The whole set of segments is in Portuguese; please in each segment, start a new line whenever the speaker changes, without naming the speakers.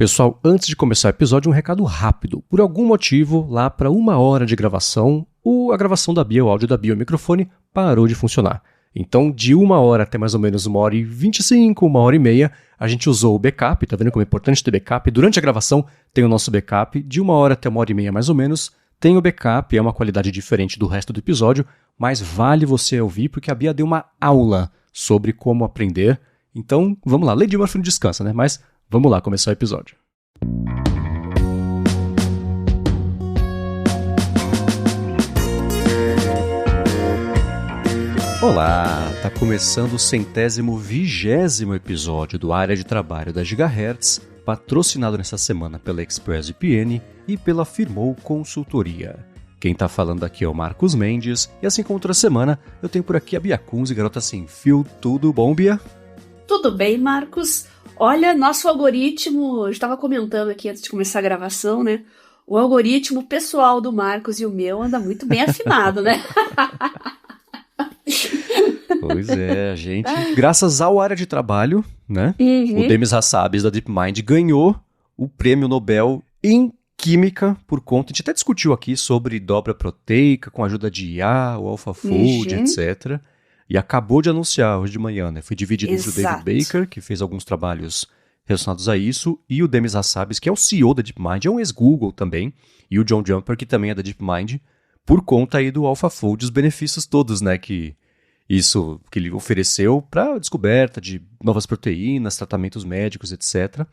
Pessoal, antes de começar o episódio, um recado rápido. Por algum motivo, lá para 1 hora de gravação, a gravação da Bia, o áudio da Bia, o microfone, parou de funcionar. Então, de 1 hora até mais ou menos 1h25, 1h30, a gente usou o backup. Tá vendo como é importante ter backup? Durante a gravação tem o nosso backup. De 1 hora até 1h30 mais ou menos, tem o backup. É uma qualidade diferente do resto do episódio, mas vale você ouvir porque a Bia deu uma aula sobre como aprender. Então, vamos lá. Lady Murphy não descansa, né? Mas vamos lá começar o episódio. Olá, tá começando o 120º episódio do Área de Trabalho da Gigahertz, patrocinado nessa semana pela ExpressVPN e pela Firmou Consultoria. Quem tá falando aqui é o Marcos Mendes, e assim como outra semana, eu tenho por aqui a Bia Kunze, garota sem fio. Tudo bom, Bia?
Tudo bem, Marcos? Olha, nosso algoritmo, eu estava comentando aqui antes de começar a gravação, né? O algoritmo pessoal do Marcos e o meu anda muito bem afinado, né?
Pois é, a gente, graças ao Área de Trabalho, né? O Demis Hassabis da DeepMind ganhou o prêmio Nobel em Química por conta, a gente até discutiu aqui sobre dobra proteica com a ajuda de IA, o AlphaFold, etc. E acabou de anunciar hoje de manhã, né? Foi dividido entre o David Baker, que fez alguns trabalhos relacionados a isso, e o Demis Hassabis, que é o CEO da DeepMind, é um ex-Google também, e o John Jumper, que também é da DeepMind, por conta aí do AlphaFold, os benefícios todos, né, que ele ofereceu para a descoberta de novas proteínas, tratamentos médicos, etc.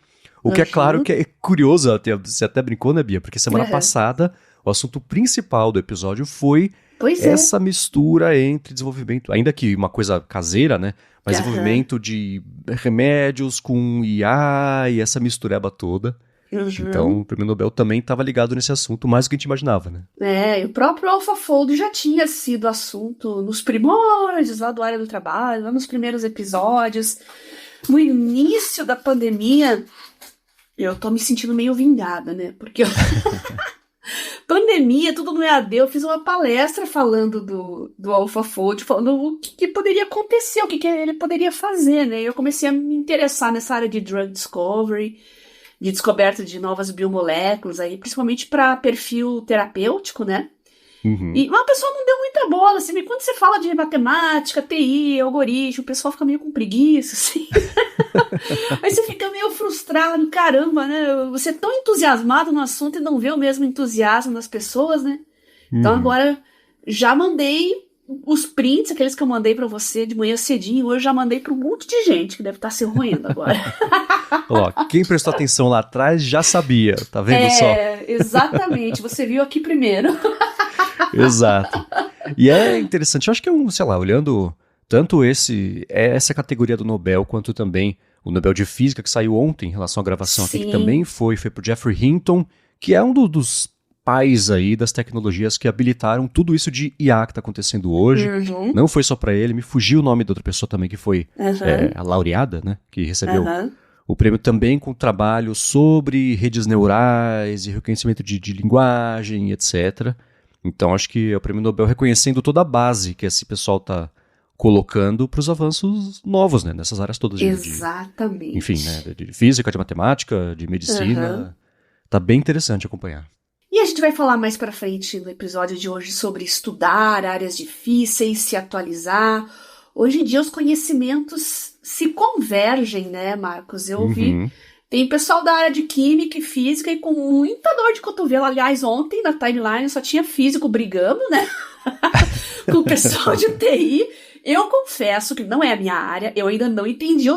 O que é claro que é curioso, você até brincou, né, Bia? Porque semana passada o assunto principal do episódio foi essa mistura entre desenvolvimento, ainda que uma coisa caseira, né? Mas desenvolvimento de remédios com IA e essa mistureba toda. Então, o Prêmio Nobel também estava ligado nesse assunto, mais do que a gente imaginava, né?
E o próprio AlphaFold já tinha sido assunto nos primórdios lá do Área do Trabalho, lá nos primeiros episódios. No início da pandemia, eu tô me sentindo meio vingada, né? Porque pandemia, tudo no EAD, eu fiz uma palestra falando do AlphaFold, falando o que poderia acontecer, o que ele poderia fazer, né? Eu comecei a me interessar nessa área de drug discovery, de descoberta de novas biomoléculas, aí, principalmente para perfil terapêutico, né? E uma pessoa não deu muita bola, assim, quando você fala de matemática, TI, algoritmo, o pessoal fica meio com preguiça, assim. Aí você fica meio frustrado, caramba, né? Você é tão entusiasmado no assunto e não vê o mesmo entusiasmo das pessoas, né? Então agora já mandei os prints, aqueles que eu mandei pra você de manhã cedinho, hoje já mandei pra um monte de gente que deve estar se roendo agora.
Ó, quem prestou atenção lá atrás já sabia, tá vendo só?
Exatamente, você viu aqui primeiro.
Exato. E é interessante, eu acho que sei lá, olhando tanto essa categoria do Nobel, quanto também o Nobel de Física, que saiu ontem em relação à gravação aqui, que também foi pro Geoffrey Hinton, que é um dos pais aí das tecnologias que habilitaram tudo isso de IA que está acontecendo hoje. Não foi só para ele, me fugiu o nome da outra pessoa também, que foi a laureada, né, que recebeu o prêmio também com trabalho sobre redes neurais e reconhecimento de linguagem, etc. Então acho que é o prêmio Nobel reconhecendo toda a base que esse pessoal está colocando para os avanços novos, né, nessas áreas todas.
Exatamente.
Enfim, né, de física, de matemática, de medicina. Tá bem interessante acompanhar.
E a gente vai falar mais pra frente no episódio de hoje sobre estudar áreas difíceis, se atualizar. Hoje em dia os conhecimentos se convergem, né, Marcos? Eu vi, tem pessoal da área de química e física e com muita dor de cotovelo. Aliás, ontem na timeline só tinha físico brigando, né? Com o pessoal de TI. Eu confesso que não é a minha área, eu ainda não entendi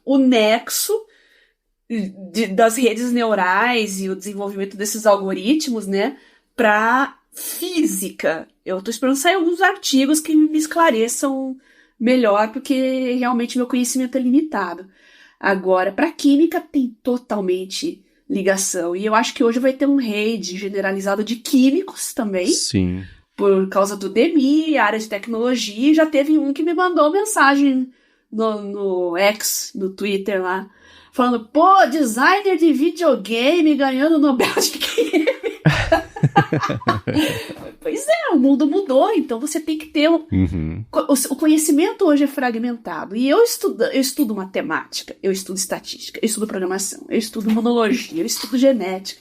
o nexo das redes neurais e o desenvolvimento desses algoritmos, né, para física. Eu tô esperando sair alguns artigos que me esclareçam melhor, porque realmente meu conhecimento é limitado. Agora, para química tem totalmente ligação, e eu acho que hoje vai ter um raid generalizado de químicos também.
Sim.
Por causa do DMI, área de tecnologia, já teve um que me mandou mensagem no X, no Twitter lá, falando, pô, designer de videogame ganhando Nobel de Química. Mas o mundo mudou, então você tem que ter... O conhecimento hoje é fragmentado. E eu estudo matemática, eu estudo estatística, eu estudo programação, eu estudo imunologia, eu estudo genética.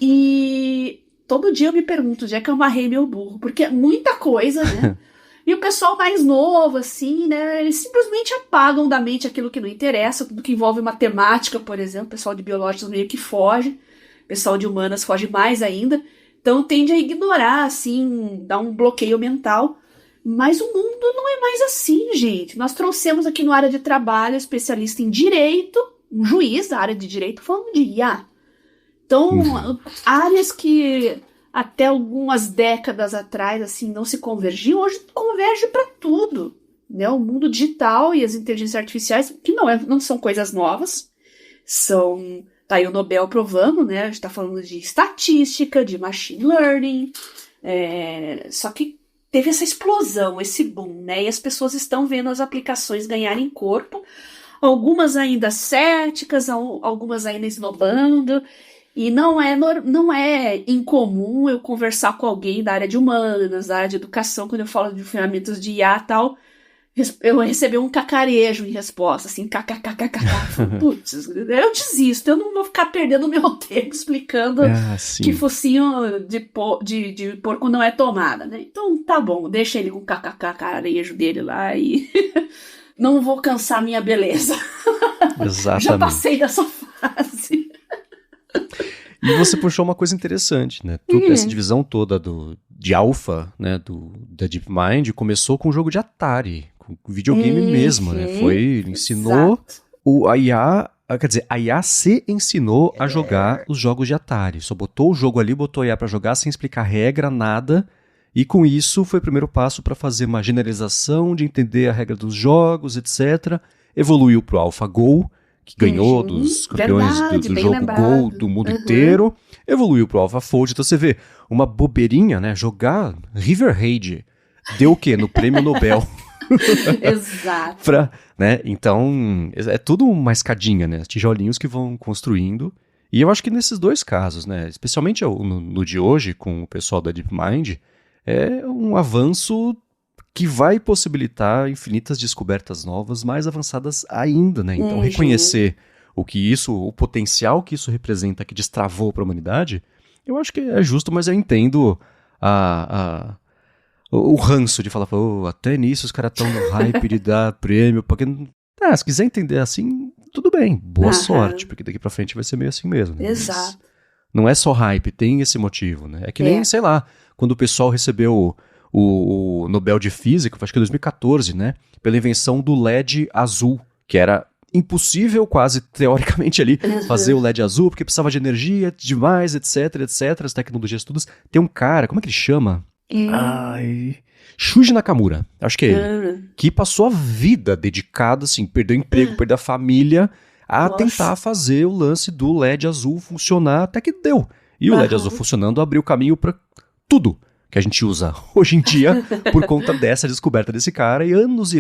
E todo dia eu me pergunto onde é que eu amarrei meu burro, porque é muita coisa, né? E o pessoal mais novo, assim, né? Eles simplesmente apagam da mente aquilo que não interessa, tudo que envolve matemática, por exemplo. O pessoal de biológicas meio que foge, o pessoal de humanas foge mais ainda. Então tende a ignorar, assim, dar um bloqueio mental. Mas o mundo não é mais assim, gente. Nós trouxemos aqui no área de trabalho especialista em direito, um juiz da área de direito falando de IA. Então, áreas que até algumas décadas atrás assim não se convergiam, hoje converge para tudo, né? O mundo digital e as inteligências artificiais, que não são coisas novas, tá aí o Nobel provando, né? A gente está falando de estatística, de machine learning, só que teve essa explosão, esse boom, né? E as pessoas estão vendo as aplicações ganharem corpo, algumas ainda céticas, algumas ainda esnobando. E não é incomum eu conversar com alguém da área de humanas, da área de educação, quando eu falo de ferramentas de IA e tal, eu receber um cacarejo em resposta, assim, kkkkkk. Putz, eu desisto, eu não vou ficar perdendo meu tempo explicando que focinho de porco não é tomada, né? Então tá bom, deixa ele com o cacarejo dele lá e não vou cansar minha beleza.
Exatamente.
Já passei dessa fase.
E você puxou uma coisa interessante, né? Essa divisão toda de alfa, né, da DeepMind, começou com o jogo de Atari, com videogame mesmo, né? Ensinou a IA, quer dizer, a IA se ensinou a jogar os jogos de Atari. Só botou o jogo ali, botou a IA pra jogar sem explicar regra, nada. E com isso foi o primeiro passo para fazer uma generalização de entender a regra dos jogos, etc. Evoluiu pro AlphaGo, que ganhou dos campeões do jogo Go do mundo inteiro, evoluiu pro AlphaFold. Então você vê, uma bobeirinha, né? Jogar River Raid deu o quê? No prêmio Nobel.
Exato.
Né? Então, é tudo uma escadinha, né? Tijolinhos que vão construindo. E eu acho que nesses dois casos, né? Especialmente no de hoje, com o pessoal da DeepMind, é um avanço que vai possibilitar infinitas descobertas novas, mais avançadas ainda, né? Então, reconhecer o potencial que isso representa, que destravou para a humanidade, eu acho que é justo, mas eu entendo o ranço de falar, até nisso os caras estão no hype de dar prêmio, porque, se quiser entender assim, tudo bem, boa sorte, porque daqui para frente vai ser meio assim mesmo. Né?
Exato.
Mas não é só hype, tem esse motivo, né? É que nem, sei lá, quando o pessoal recebeu o Nobel de Física, acho que em 2014, né? Pela invenção do LED azul, que era impossível, quase teoricamente ali, fazer o LED azul, porque precisava de energia demais, etc, as tecnologias todas. Tem um cara, como é que ele chama? Shuji Nakamura, acho que é ele, que passou a vida dedicada, assim, perdeu o emprego, perdeu a família, a tentar fazer o lance do LED azul funcionar, até que deu. E o LED azul funcionando abriu caminho para tudo que a gente usa hoje em dia por conta dessa descoberta desse cara, e anos,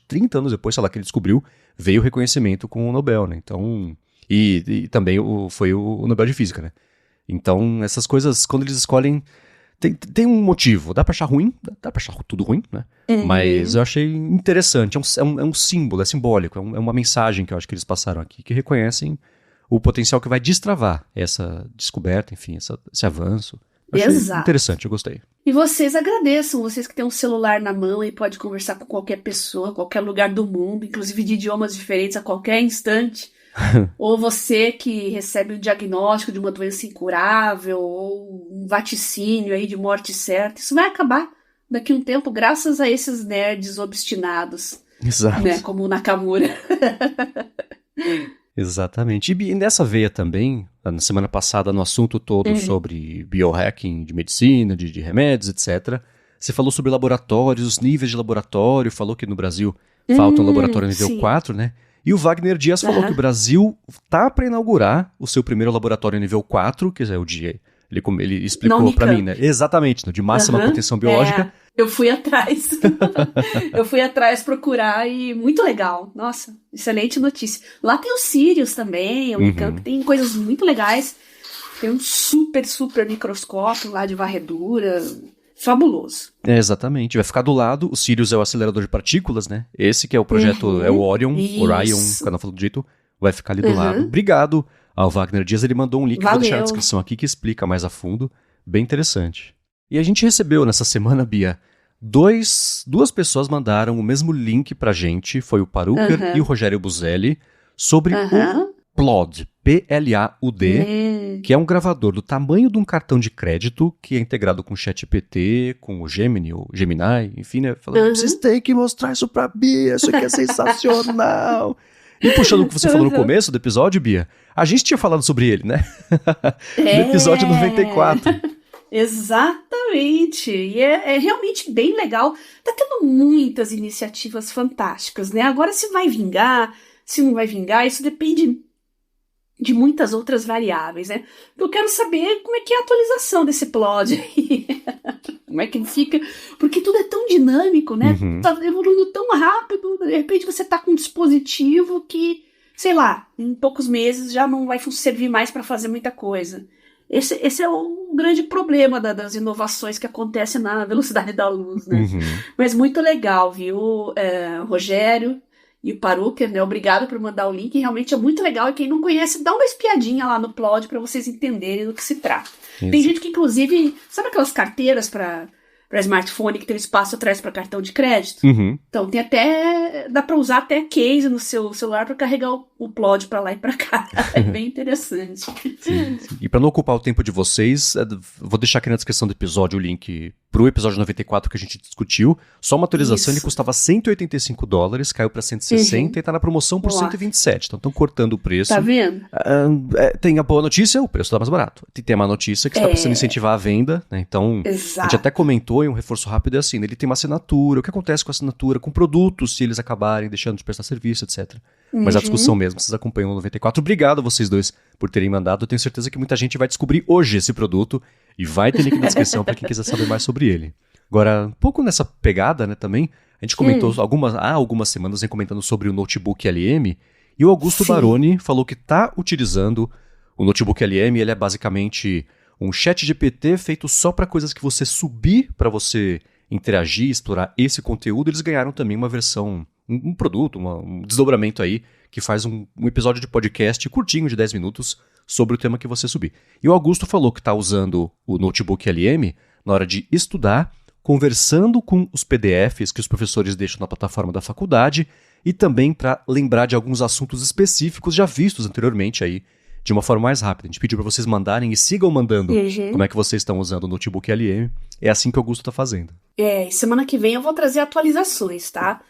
30 anos depois, sei lá, que ele descobriu, veio o reconhecimento com o Nobel, né? Então, e também foi o Nobel de Física, né? Então, essas coisas, quando eles escolhem, tem um motivo. Dá pra achar ruim, dá pra achar tudo ruim, né? Mas eu achei interessante, é um símbolo, é simbólico, é uma mensagem que eu acho que eles passaram aqui, que reconhecem o potencial que vai destravar essa descoberta, enfim, esse avanço. Achei interessante, eu gostei.
E vocês agradeçam, vocês que têm um celular na mão e pode conversar com qualquer pessoa, qualquer lugar do mundo, inclusive de idiomas diferentes a qualquer instante. Ou você que recebe um diagnóstico de uma doença incurável, ou um vaticínio aí de morte certa. Isso vai acabar daqui a um tempo, graças a esses nerds obstinados.
Exato.
Né, como o Nakamura.
Exatamente. E nessa veia também, na semana passada, no assunto todo sobre biohacking de medicina, de remédios, etc., você falou sobre laboratórios, os níveis de laboratório, falou que no Brasil falta um laboratório nível 4, né? E o Wagner Dias falou que o Brasil tá para inaugurar o seu primeiro laboratório nível 4, que é o de... Ele explicou para mim, né? Exatamente, no de máxima proteção biológica.
Eu fui atrás. Eu fui atrás procurar e muito legal. Nossa, excelente notícia. Lá tem o Sirius também, o Unicamp, tem coisas muito legais. Tem um super, super microscópio lá de varredura. Fabuloso.
Exatamente. Vai ficar do lado. O Sirius é o acelerador de partículas, né? Esse que é o projeto, é o Orion, cada um falou do jeito, vai ficar ali do lado. Obrigado ao Wagner Dias, ele mandou um link que eu vou deixar na descrição aqui que explica mais a fundo. Bem interessante. E a gente recebeu nessa semana, Bia, duas pessoas mandaram o mesmo link pra gente, foi o Paruker e o Rogério Buzelli, sobre o Plod, P-L-A-U-D, que é um gravador do tamanho de um cartão de crédito, que é integrado com o ChatGPT, com o Gemini, ou Gemini, enfim, né? Falando, vocês têm que mostrar isso pra Bia, isso aqui é sensacional. E puxando o que você falou no começo do episódio, Bia, a gente tinha falado sobre ele, né? No episódio 94.
Exatamente. E é realmente bem legal. Tá tendo muitas iniciativas fantásticas, né? Agora, se vai vingar, se não vai vingar, isso depende de muitas outras variáveis, né? Eu quero saber como é que é a atualização desse plot aí. Como é que ele fica? Porque tudo é tão dinâmico, né? Tá evoluindo tão rápido, de repente você tá com um dispositivo que, sei lá, em poucos meses já não vai servir mais para fazer muita coisa. Esse é o grande problema das inovações que acontecem na velocidade da luz, né? Mas muito legal, viu, Rogério e o Paruker, né? Obrigado por mandar o link, realmente é muito legal. E quem não conhece, dá uma espiadinha lá no Plod para vocês entenderem do que se trata. Isso. Tem gente que, inclusive, sabe aquelas carteiras para smartphone que tem espaço atrás para cartão de crédito? Então tem dá para usar até case no seu celular para carregar o Plod para lá e para cá. É bem interessante.
Sim. E para não ocupar o tempo de vocês, vou deixar aqui na descrição do episódio o link pro episódio 94 que a gente discutiu. Só uma atualização, ele custava $185, caiu para 160 e tá na promoção por 127. Então estão cortando o preço.
Tá vendo?
Tem a boa notícia, o preço tá mais barato. Tem a má notícia que está precisando incentivar a venda, né? Então,
exato.
A gente até comentou em um reforço rápido, é assim, ele tem uma assinatura, o que acontece com a assinatura, com produtos, se eles acabarem deixando de prestar serviço, etc. Mas a discussão mesmo, vocês acompanham o 94. Obrigado a vocês dois por terem mandado. Eu tenho certeza que muita gente vai descobrir hoje esse produto e vai ter link na descrição para quem quiser saber mais sobre ele. Agora, um pouco nessa pegada, né, também, a gente comentou há algumas semanas comentando sobre o notebook LM, e o Augusto Baroni falou que está utilizando o notebook LM, ele é basicamente um chat GPT feito só para coisas que você subir para você interagir, explorar esse conteúdo. Eles ganharam também uma versão, um produto, um desdobramento aí, que faz um episódio de podcast curtinho de 10 minutos sobre o tema que você subir. E o Augusto falou que está usando o notebook LM na hora de estudar, conversando com os PDFs que os professores deixam na plataforma da faculdade e também para lembrar de alguns assuntos específicos já vistos anteriormente aí, de uma forma mais rápida. A gente pediu para vocês mandarem e sigam mandando como é que vocês estão usando o notebook LM. É assim que o Augusto está fazendo.
E semana que vem eu vou trazer atualizações, tá?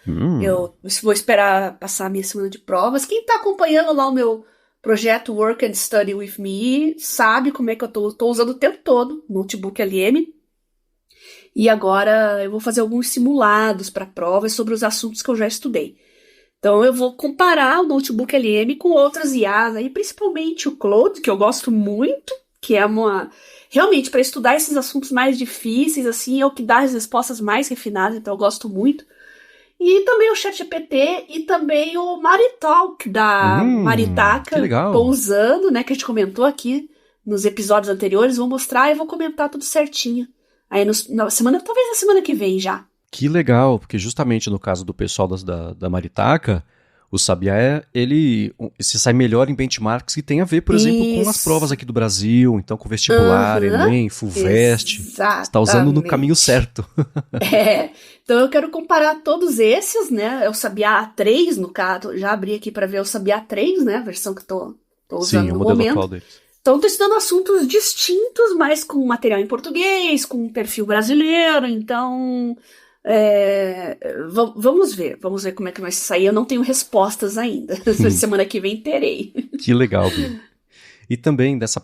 Eu vou esperar passar a minha semana de provas. Quem está acompanhando lá o meu projeto Work and Study With Me sabe como é que eu tô usando o tempo todo o notebook LM. E agora eu vou fazer alguns simulados para provas sobre os assuntos que eu já estudei. Então eu vou comparar o notebook LM com outras IAs, aí, principalmente o Claude, que eu gosto muito, que é realmente para estudar esses assuntos mais difíceis, assim, é o que dá as respostas mais refinadas, então eu gosto muito. E também o ChatGPT e também o Maritalk da Maritaka.
Que legal.
Tô usando, né, que a gente comentou aqui nos episódios anteriores, vou mostrar e vou comentar tudo certinho. Aí talvez na semana que vem já.
Que legal, porque justamente no caso do pessoal da Maritaka, o Sabiá, ele se sai melhor em benchmarks que tem a ver, por exemplo, com as provas aqui do Brasil, então com vestibular, Enem, FUVEST. Você está usando no caminho certo.
Então eu quero comparar todos esses, né? É o Sabiá 3, no caso, já abri aqui para ver o Sabiá 3, né? A versão que eu tô usando no momento. Sim, o modelo atual deles. Então, estou estudando assuntos distintos, mas com material em português, com um perfil brasileiro. Então, vamos ver como é que vai sair. Eu não tenho respostas ainda. Semana que vem terei.
Que legal, Bia. E também nessa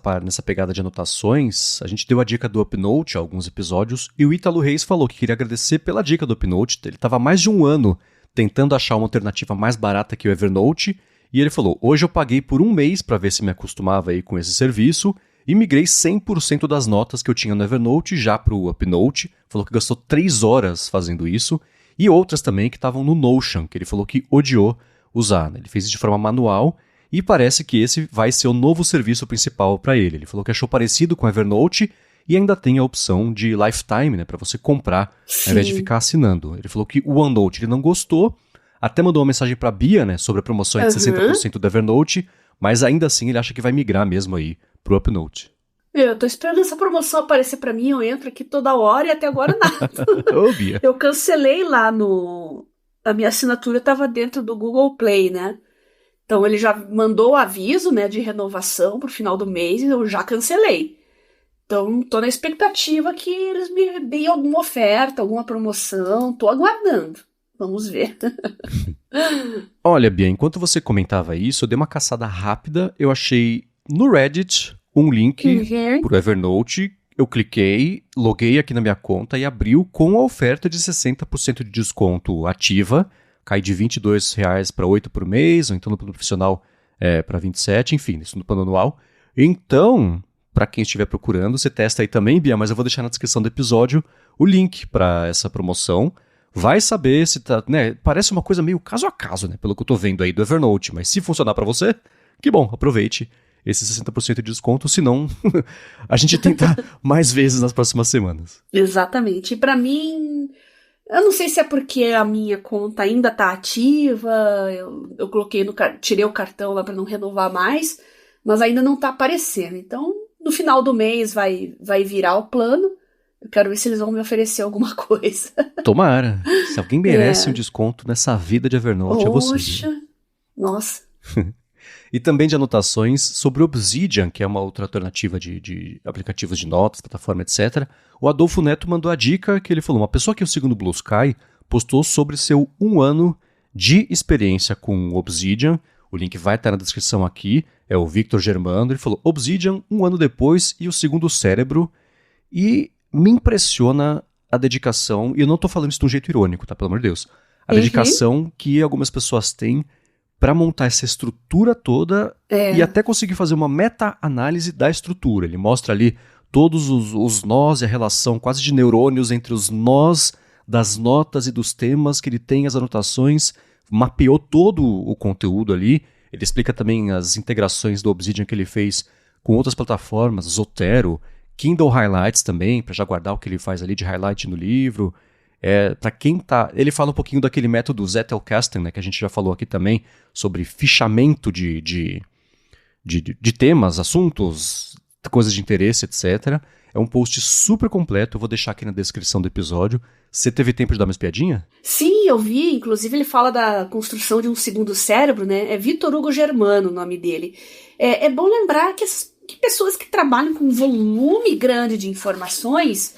pegada de anotações, a gente deu a dica do Upnote há alguns episódios, e o Ítalo Reis falou que queria agradecer pela dica do Upnote. Ele estava há mais de um ano tentando achar uma alternativa mais barata que o Evernote. E ele falou, hoje eu paguei por um mês para ver se me acostumava aí com esse serviço e migrei 100% das notas que eu tinha no Evernote já para o Upnote. Falou que gastou 3 horas fazendo isso. E outras também que estavam no Notion, que ele falou que odiou usar, né? Ele fez isso de forma manual e parece que esse vai ser o novo serviço principal para ele. Ele falou que achou parecido com o Evernote e ainda tem a opção de lifetime, né, para você comprar, ao invés de ficar assinando. Ele falou que o OneNote ele não gostou, até mandou uma mensagem para a Bia, né, sobre a promoção de 60% do Evernote, mas ainda assim ele acha que vai migrar mesmo aí pro UpNote.
Eu tô esperando essa promoção aparecer pra mim, eu entro aqui toda hora e até agora nada.
Ô, Bia.
Eu cancelei lá a minha assinatura estava dentro do Google Play, né? Então ele já mandou o aviso, né, de renovação pro final do mês e eu já cancelei. Então tô na expectativa que eles me deem alguma oferta, alguma promoção, tô aguardando. Vamos ver.
Olha, Bia, enquanto você comentava isso, eu dei uma caçada rápida, eu achei no Reddit um link pro Evernote, eu cliquei, loguei aqui na minha conta e abriu com a oferta de 60% de desconto ativa, cai de R$22 para R$8 por mês, ou então no plano profissional para R$27, enfim, isso no plano anual. Então, para quem estiver procurando, você testa aí também, Bia, mas eu vou deixar na descrição do episódio o link para essa promoção. Vai saber se tá, né, parece uma coisa meio caso a caso, né, pelo que eu tô vendo aí do Evernote, mas se funcionar para você, que bom, aproveite esse 60% de desconto, senão a gente tenta mais vezes nas próximas semanas.
Exatamente. E para mim, eu não sei se é porque a minha conta ainda tá ativa, eu coloquei tirei o cartão lá para não renovar mais, mas ainda não tá aparecendo. Então, no final do mês vai virar o plano. Eu quero ver se eles vão me oferecer alguma coisa.
Tomara. Se alguém merece um desconto nessa vida de Evernote, é você.
Poxa, nossa.
E também de anotações sobre o Obsidian, que é uma outra alternativa de aplicativos de notas, plataforma, etc. O Adolfo Neto mandou a dica que ele falou, uma pessoa que eu sigo no Blue Sky postou sobre seu 1 ano de experiência com o Obsidian. O link vai estar na descrição aqui. É o Victor Germano. Ele falou, Obsidian, 1 ano depois e o segundo cérebro. E me impressiona a dedicação, e eu não estou falando isso de um jeito irônico, tá? Pelo amor de Deus. A dedicação que algumas pessoas têm para montar essa estrutura toda e até conseguir fazer uma meta-análise da estrutura. Ele mostra ali todos os nós e a relação quase de neurônios entre os nós das notas e dos temas que ele tem, as anotações, mapeou todo o conteúdo ali. Ele explica também as integrações do Obsidian que ele fez com outras plataformas, Zotero, Kindle Highlights também, para já guardar o que ele faz ali de highlight no livro. Para quem tá... Ele fala um pouquinho daquele método Zettelkasten, né, que a gente já falou aqui também, sobre fichamento de temas, assuntos, coisas de interesse, etc. É um post super completo, eu vou deixar aqui na descrição do episódio. Você teve tempo de dar uma espiadinha?
Sim, eu vi. Inclusive ele fala da construção de um segundo cérebro, né? É Vitor Hugo Germano o nome dele. É bom lembrar que pessoas que trabalham com um volume grande de informações,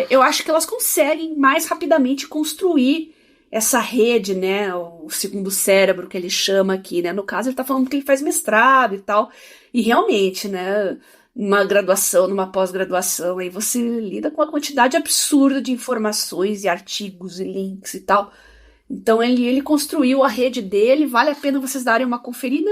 eu acho que elas conseguem mais rapidamente construir essa rede, né, o segundo cérebro que ele chama aqui, né, no caso ele tá falando que ele faz mestrado e tal, e realmente, né, numa graduação, numa pós-graduação, aí você lida com uma quantidade absurda de informações e artigos e links e tal, então ele construiu a rede dele, vale a pena vocês darem uma conferida.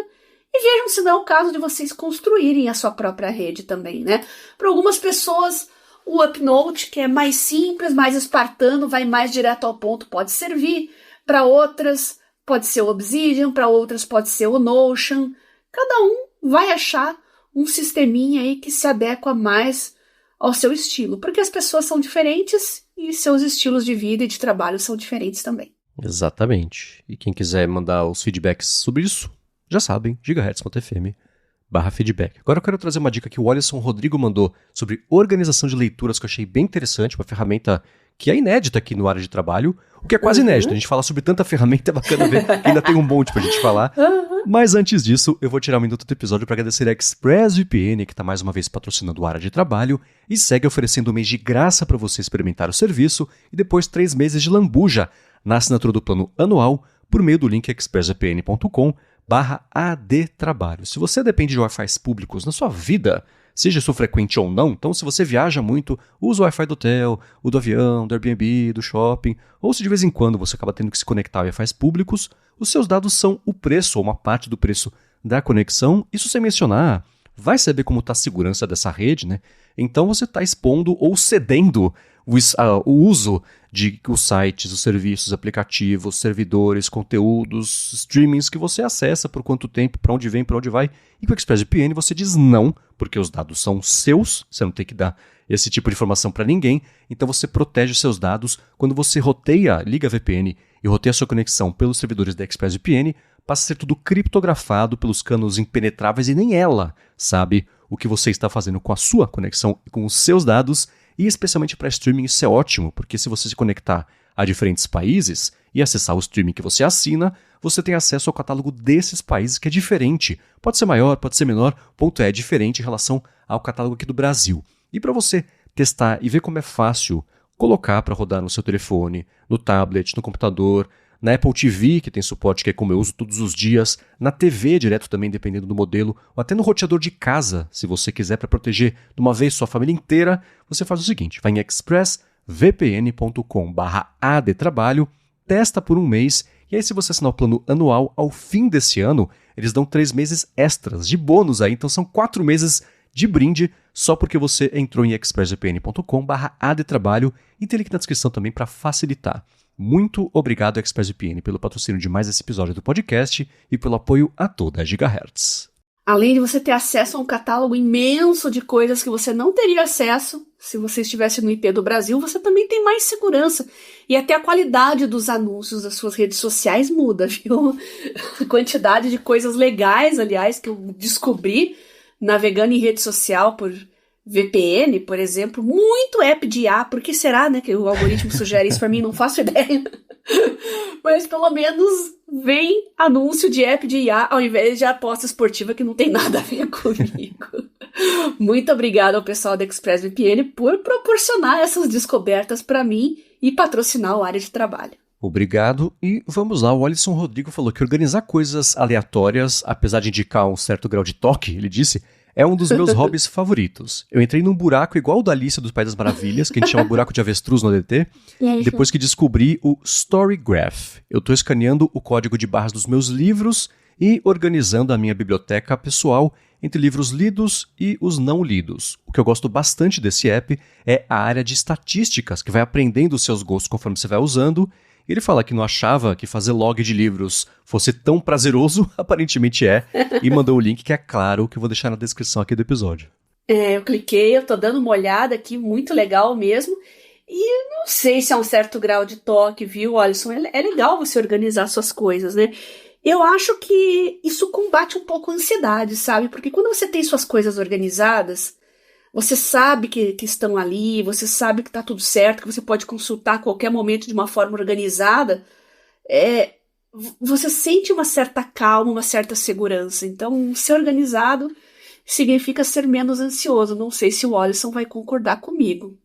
E vejam se não é o caso de vocês construírem a sua própria rede também, né? Para algumas pessoas, o UpNote, que é mais simples, mais espartano, vai mais direto ao ponto, pode servir. Para outras, pode ser o Obsidian, para outras pode ser o Notion. Cada um vai achar um sisteminha aí que se adequa mais ao seu estilo, porque as pessoas são diferentes e seus estilos de vida e de trabalho são diferentes também.
Exatamente. E quem quiser mandar os feedbacks sobre isso, já sabem, gigahertz.fm/feedback. Agora eu quero trazer uma dica que o Alisson Rodrigo mandou sobre organização de leituras, que eu achei bem interessante, uma ferramenta que é inédita aqui no área de trabalho, o que é quase inédito. A gente fala sobre tanta ferramenta, é bacana ver que ainda tem um monte pra gente falar. Mas antes disso, eu vou tirar um minuto do episódio para agradecer a ExpressVPN, que está mais uma vez patrocinando o área de trabalho e segue oferecendo um mês de graça para você experimentar o serviço e depois 3 meses de lambuja na assinatura do plano anual por meio do link expressvpn.com/adtrabalho. Se você depende de Wi-Fi públicos na sua vida, seja isso frequente ou não, então se você viaja muito, usa o Wi-Fi do hotel, o do avião, do Airbnb, do shopping, ou se de vez em quando você acaba tendo que se conectar a Wi-Fi públicos, os seus dados são o preço ou uma parte do preço da conexão, isso sem mencionar vai saber como está a segurança dessa rede, né? Então você está expondo ou cedendo o uso de os sites, os serviços, aplicativos, servidores, conteúdos, streamings que você acessa, por quanto tempo, para onde vem, para onde vai. E com o ExpressVPN você diz não, porque os dados são seus, você não tem que dar esse tipo de informação para ninguém, então você protege os seus dados. Quando você liga a VPN e roteia a sua conexão pelos servidores da ExpressVPN, passa a ser tudo criptografado pelos canos impenetráveis e nem ela sabe o que você está fazendo com a sua conexão e com os seus dados. E especialmente para streaming isso é ótimo, porque se você se conectar a diferentes países e acessar o streaming que você assina, você tem acesso ao catálogo desses países que é diferente. Pode ser maior, pode ser menor, o ponto é diferente em relação ao catálogo aqui do Brasil. E para você testar e ver como é fácil colocar para rodar no seu telefone, no tablet, no computador, na Apple TV, que tem suporte, que é como eu uso todos os dias, na TV direto também, dependendo do modelo, ou até no roteador de casa, se você quiser, para proteger de uma vez sua família inteira, você faz o seguinte, vai em expressvpn.com/adtrabalho, testa por um mês, e aí se você assinar o plano anual, ao fim desse ano, eles dão 3 meses extras de bônus aí, então são 4 meses de brinde, só porque você entrou em expressvpn.com/adtrabalho, e tem link na descrição também para facilitar. Muito obrigado, ExpressVPN, pelo patrocínio de mais esse episódio do podcast e pelo apoio a toda a Gigahertz.
Além de você ter acesso a um catálogo imenso de coisas que você não teria acesso se você estivesse no IP do Brasil, você também tem mais segurança. E até a qualidade dos anúncios das suas redes sociais muda, viu? A quantidade de coisas legais, aliás, que eu descobri navegando em rede social por VPN, por exemplo, muito app de IA. Por que será, né, que o algoritmo sugere isso pra mim? Não faço ideia. Mas pelo menos vem anúncio de app de IA ao invés de aposta esportiva que não tem nada a ver comigo. Muito obrigada ao pessoal da ExpressVPN por proporcionar essas descobertas para mim e patrocinar o Área de Trabalho.
Obrigado, e vamos lá, o Alisson Rodrigo falou que organizar coisas aleatórias, apesar de indicar um certo grau de toque, ele disse, é um dos meus hobbies favoritos. Eu entrei num buraco igual o da Alice dos País das Maravilhas, que a gente chama buraco de avestruz no ADT, depois que descobri o Storygraph. Eu estou escaneando o código de barras dos meus livros e organizando a minha biblioteca pessoal entre livros lidos e os não lidos. O que eu gosto bastante desse app é a área de estatísticas, que vai aprendendo os seus gostos conforme você vai usando. Ele fala que não achava que fazer log de livros fosse tão prazeroso, aparentemente é, e mandou o link que é claro, que eu vou deixar na descrição aqui do episódio.
Eu cliquei, eu tô dando uma olhada aqui, muito legal mesmo, e não sei se é um certo grau de toque, viu, Alisson? É legal você organizar suas coisas, né? Eu acho que isso combate um pouco a ansiedade, sabe? Porque quando você tem suas coisas organizadas, você sabe que estão ali, você sabe que está tudo certo, que você pode consultar a qualquer momento de uma forma organizada, você sente uma certa calma, uma certa segurança. Então, ser organizado significa ser menos ansioso. Não sei se o Alisson vai concordar comigo.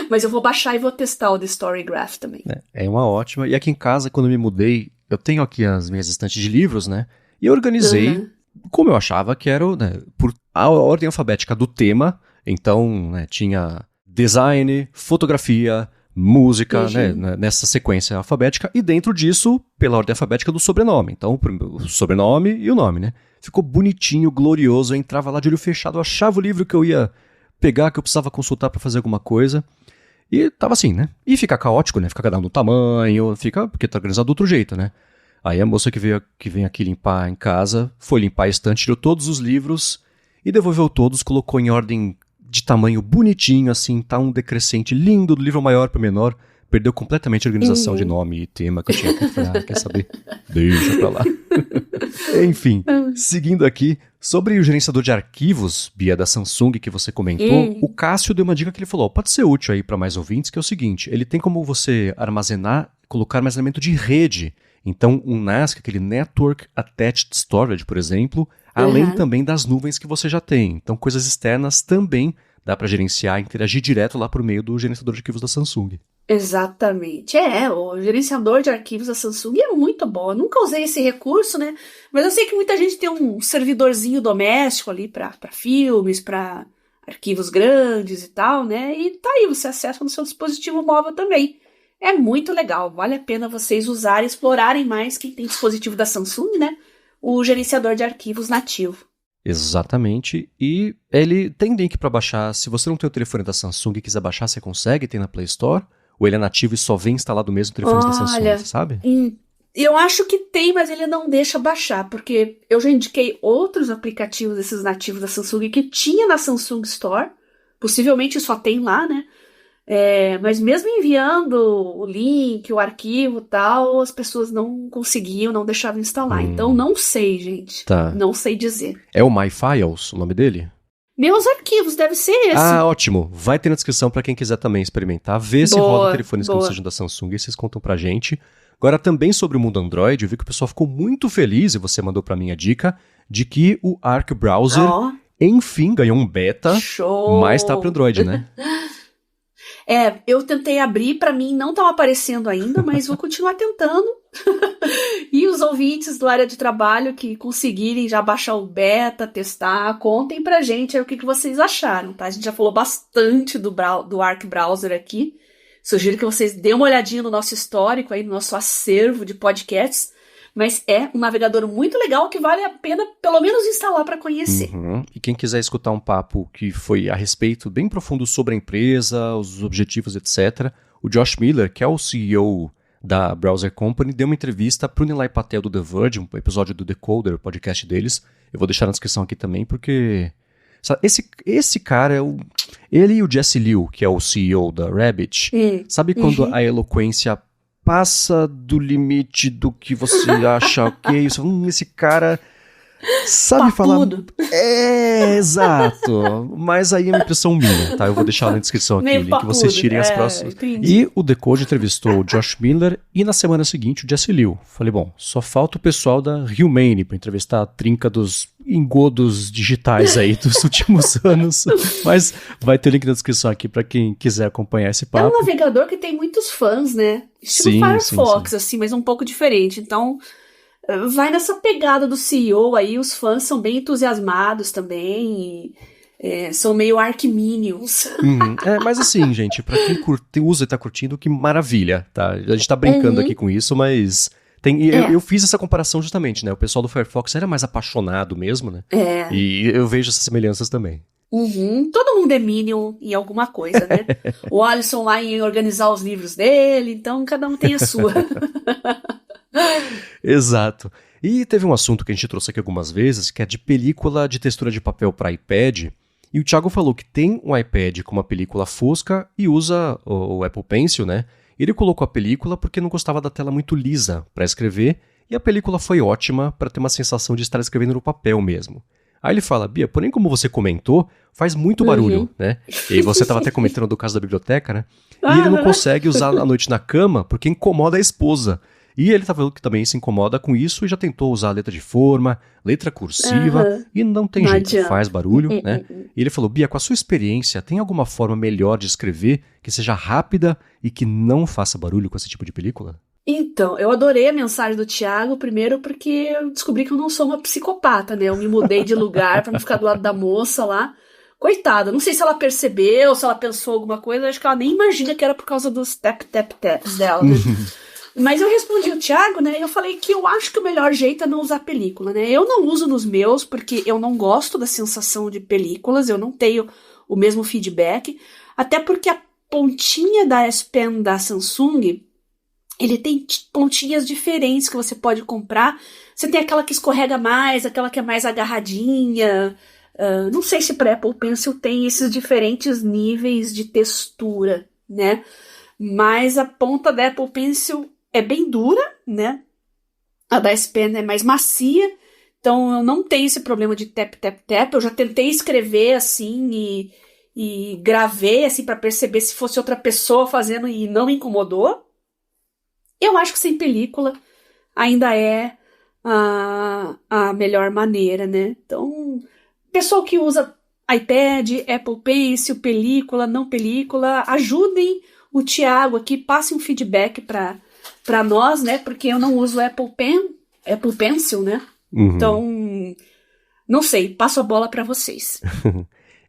Mas eu vou baixar e vou testar o The Storygraph também.
É uma ótima. E aqui em casa, quando eu me mudei, eu tenho aqui as minhas estantes de livros, né? E eu organizei como eu achava que era, né, por a ordem alfabética do tema. Então, né, tinha design, fotografia, música, né, nessa sequência alfabética. E dentro disso, pela ordem alfabética do sobrenome. Então, o sobrenome e o nome, né? Ficou bonitinho, glorioso. Eu entrava lá de olho fechado, eu achava o livro que eu ia pegar, que eu precisava consultar para fazer alguma coisa. E tava assim, né? E fica caótico, né? Fica cada um no tamanho, fica porque tá organizado do outro jeito, né? Aí a moça que vem aqui limpar em casa, foi limpar a estante, tirou todos os livros e devolveu todos, colocou em ordem de tamanho bonitinho, assim, tá um decrescente lindo do livro maior para menor. Perdeu completamente a organização de nome e tema que eu tinha que falar. Quer saber? Deixa pra lá. Enfim, seguindo aqui, sobre o gerenciador de arquivos, Bia, da Samsung, que você comentou, o Cássio deu uma dica que ele falou, pode ser útil aí para mais ouvintes, que é o seguinte, ele tem como você colocar armazenamento de rede. Então, um NAS, aquele Network Attached Storage, por exemplo, além também das nuvens que você já tem. Então, coisas externas também dá para gerenciar, interagir direto lá por meio do gerenciador de arquivos da Samsung.
Exatamente. O gerenciador de arquivos da Samsung é muito bom. Eu nunca usei esse recurso, né? Mas eu sei que muita gente tem um servidorzinho doméstico ali para filmes, para arquivos grandes e tal, né? E tá aí, você acessa no seu dispositivo móvel também. É muito legal, vale a pena vocês usarem, explorarem mais, quem tem dispositivo da Samsung, né? O gerenciador de arquivos nativo.
Exatamente, e ele tem link para baixar. Se você não tem o telefone da Samsung e quiser baixar, você consegue, tem na Play Store. Ou ele é nativo e só vem instalado mesmo no telefone da Samsung, você sabe?
Eu acho que tem, mas ele não deixa baixar, porque eu já indiquei outros aplicativos desses nativos da Samsung que tinha na Samsung Store, possivelmente só tem lá, né? Mas mesmo enviando o link, o arquivo e tal, as pessoas não conseguiam, não deixavam instalar. Então não sei, gente.
Tá.
Não sei dizer.
É o MyFiles, o nome dele?
Meus arquivos, deve ser esse.
Ah, ótimo. Vai ter na descrição para quem quiser também experimentar. Vê se roda telefones que não sejam da Samsung e vocês contam pra gente. Agora, também sobre o mundo Android, eu vi que o pessoal ficou muito feliz, e você mandou pra mim a dica, de que o Arc Browser, enfim, ganhou um beta.
Show!
Mas tá pro Android, né?
Eu tentei abrir, pra mim não tava aparecendo ainda, mas vou continuar tentando. E os ouvintes do área de trabalho que conseguirem já baixar o beta, testar, contem pra gente aí o que vocês acharam, tá? A gente já falou bastante do Arc Browser aqui. Sugiro que vocês dêem uma olhadinha no nosso histórico, aí no nosso acervo de podcasts, mas é um navegador muito legal que vale a pena pelo menos instalar para conhecer.
E quem quiser escutar um papo que foi a respeito bem profundo sobre a empresa, os objetivos, etc., o Josh Miller, que é o CEO da Browser Company, deu uma entrevista para o Nilay Patel do The Verge, um episódio do Decoder, o podcast deles. Eu vou deixar na descrição aqui também, porque esse cara ele e o Jesse Liu, que é o CEO da Rabbit, sabe quando a eloquência passa do limite do que você acha ok? Esse cara sabe falar... Exato. Mas aí é uma impressão minha, tá? Eu vou deixar na descrição aqui o link, vocês tirem as próximas.
Entendi.
E o Decode entrevistou o Josh Miller e na semana seguinte o Jesse Liu. Falei, bom, só falta o pessoal da Humane para entrevistar a trinca dos engodos digitais aí dos últimos anos. Mas vai ter link na descrição aqui para quem quiser acompanhar esse papo.
É um navegador que tem muitos fãs, né? Estilo Firefox, assim, mas um pouco diferente. Então... vai nessa pegada do CEO aí, os fãs são bem entusiasmados também, são meio Arch-Minions.
Mas assim, gente, pra quem usa e tá curtindo, que maravilha, tá? A gente tá brincando aqui com isso, mas... Eu fiz essa comparação justamente, né? O pessoal do Firefox era mais apaixonado mesmo, né? E eu vejo essas semelhanças também.
Todo mundo é Minion em alguma coisa, né? O Alisson lá em organizar os livros dele, então cada um tem a sua.
Exato. E teve um assunto que a gente trouxe aqui algumas vezes, que é de película de textura de papel para iPad. E o Thiago falou que tem um iPad com uma película fosca e usa o Apple Pencil, né? Ele colocou a película porque não gostava da tela muito lisa para escrever, e a película foi ótima para ter uma sensação de estar escrevendo no papel mesmo. Aí ele fala, Bia, porém como você comentou, faz muito barulho, né? E aí você estava até comentando do caso da biblioteca, né? E ele não consegue usar à noite na cama porque incomoda a esposa. E ele tá falando que também se incomoda com isso e já tentou usar letra de forma, letra cursiva, e não tem jeito, faz barulho, né? E ele falou, Bia, com a sua experiência, tem alguma forma melhor de escrever que seja rápida e que não faça barulho com esse tipo de película?
Então, eu adorei a mensagem do Thiago, primeiro porque eu descobri que eu não sou uma psicopata, né? Eu me mudei de lugar pra não ficar do lado da moça lá. Coitada, não sei se ela percebeu, se ela pensou alguma coisa, acho que ela nem imagina que era por causa dos tap-tap-taps dela, né? Mas eu respondi o Thiago, né, e eu falei que eu acho que o melhor jeito é não usar película, né, eu não uso nos meus porque eu não gosto da sensação de películas, eu não tenho o mesmo feedback, até porque a pontinha da S Pen da Samsung, ele tem pontinhas diferentes que você pode comprar, você tem aquela que escorrega mais, aquela que é mais agarradinha, não sei se para Apple Pencil tem esses diferentes níveis de textura, né, mas a ponta da Apple Pencil é bem dura, né? A da S Pen é mais macia, então eu não tenho esse problema de tap. Eu já tentei escrever assim e gravei assim para perceber se fosse outra pessoa fazendo e não me incomodou. Eu acho que sem película ainda é a melhor maneira, né? Então, pessoal que usa iPad, Apple Pencil, película, não película, ajudem o Thiago aqui, passem um feedback para nós, né? Porque eu não uso Apple Pencil, né? Então, não sei, passo a bola para vocês.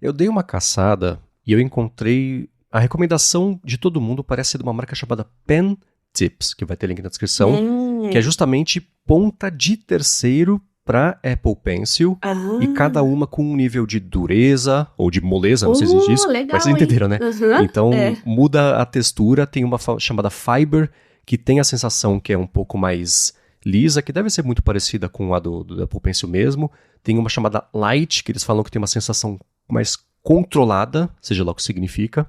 Eu dei uma caçada e eu encontrei a recomendação de todo mundo, parece ser de uma marca chamada Pen Tips, que vai ter link na descrição, que é justamente ponta de terceiro para Apple Pencil e cada uma com um nível de dureza ou de moleza, não sei se existe isso,
legal,
mas vocês entenderam, né? Então muda a textura, tem uma chamada Fiber que tem a sensação que é um pouco mais lisa, que deve ser muito parecida com a do Apple Pencil mesmo. Tem uma chamada Light, que eles falam que tem uma sensação mais controlada, seja lá o que significa.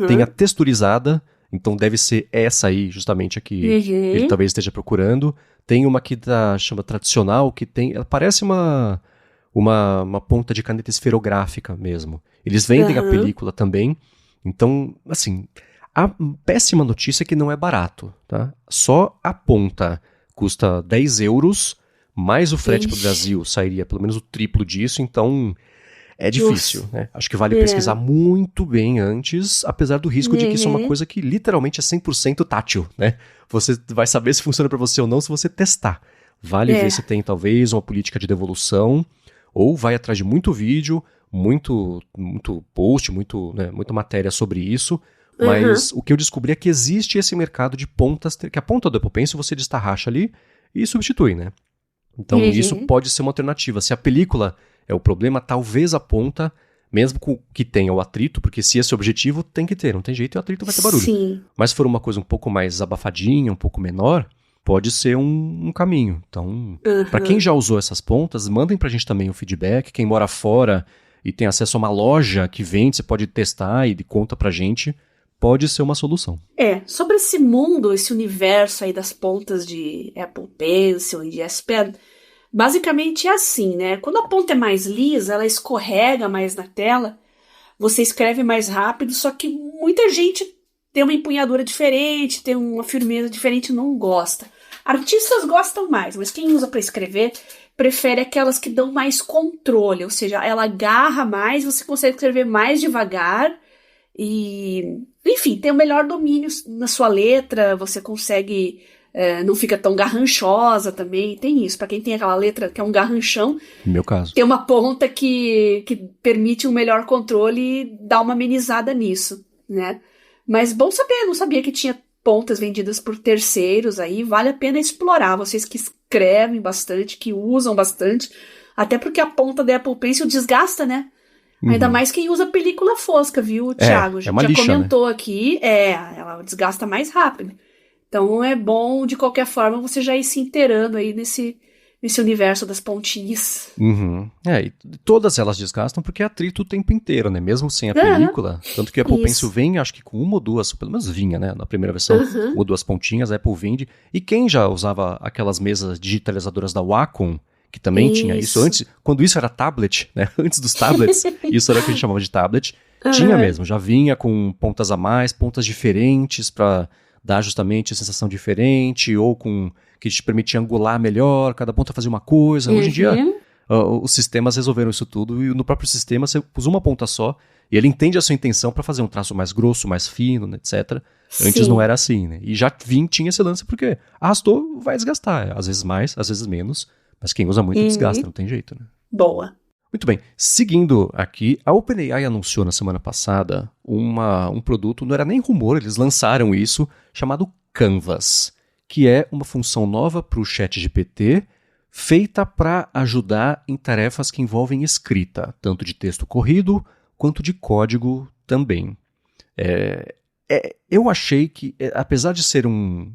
Tem a texturizada, então deve ser essa aí, justamente a que ele talvez esteja procurando. Tem uma que chama tradicional, que tem... Ela parece uma ponta de caneta esferográfica mesmo. Eles vendem a película também. Então, assim, a péssima notícia é que não é barato, tá? Só a ponta custa 10 euros, mais o frete para o Brasil sairia pelo menos o triplo disso, então... É difícil, né? Acho que vale pesquisar muito bem antes, apesar do risco de que isso é uma coisa que literalmente é 100% tátil, né? Você vai saber se funciona para você ou não se você testar. Vale ver se tem talvez uma política de devolução, ou vai atrás de muito vídeo, muito post, muita matéria sobre isso, mas o que eu descobri é que existe esse mercado de pontas, que a ponta do Apple Pencil você destarracha ali e substitui, né? Então isso pode ser uma alternativa. Se a película é o problema, talvez a ponta, mesmo que tenha o atrito, porque se esse é o objetivo, tem que ter, não tem jeito e o atrito vai ter barulho.
Sim.
Mas se for uma coisa um pouco mais abafadinha, um pouco menor, pode ser um caminho. Então, para quem já usou essas pontas, mandem pra gente também o feedback. Quem mora fora e tem acesso a uma loja que vende, você pode testar e conta pra gente, pode ser uma solução.
Sobre esse mundo, esse universo aí das pontas de Apple Pencil e de S Pen, basicamente é assim, né? Quando a ponta é mais lisa, ela escorrega mais na tela, você escreve mais rápido, só que muita gente tem uma empunhadura diferente, tem uma firmeza diferente e não gosta. Artistas gostam mais, mas quem usa para escrever prefere aquelas que dão mais controle, ou seja, ela agarra mais, você consegue escrever mais devagar e, enfim, tem o melhor domínio na sua letra, você consegue... não fica tão garranchosa também, tem isso. Pra quem tem aquela letra que é um garranchão,
no meu caso,
tem uma ponta que permite um melhor controle e dá uma amenizada nisso, né? Mas bom saber, não sabia que tinha pontas vendidas por terceiros aí, vale a pena explorar, vocês que escrevem bastante, que usam bastante, até porque a ponta da Apple Pencil desgasta, né? Ainda mais quem usa película fosca, viu, Thiago? A gente já comentou, né? Aqui, ela desgasta mais rápido. Então é bom, de qualquer forma, você já ir se inteirando aí nesse universo das pontinhas.
E todas elas desgastam porque é atrito o tempo inteiro, né? Mesmo sem a película. Tanto que a Apple Pencil vem, acho que com uma ou duas, pelo menos vinha, né? Na primeira versão, uma ou duas pontinhas, a Apple vende. E quem já usava aquelas mesas digitalizadoras da Wacom, que também tinha isso antes, quando isso era tablet, né? Antes dos tablets, isso era o que a gente chamava de tablet, tinha mesmo, já vinha com pontas a mais, pontas diferentes para dar justamente a sensação diferente, ou que te permitia angular melhor, cada ponta fazia uma coisa. Hoje em dia, os sistemas resolveram isso tudo, e no próprio sistema você usa uma ponta só, e ele entende a sua intenção para fazer um traço mais grosso, mais fino, né, etc. Antes não era assim, né? E já tinha esse lance, porque arrastou, vai desgastar. Às vezes mais, às vezes menos, mas quem usa muito desgasta, não tem jeito, né?
Boa.
Muito bem, seguindo aqui, a OpenAI anunciou na semana passada um produto, não era nem rumor, eles lançaram isso, chamado Canvas, que é uma função nova para o ChatGPT, feita para ajudar em tarefas que envolvem escrita, tanto de texto corrido quanto de código também. Eu achei que, apesar de ser um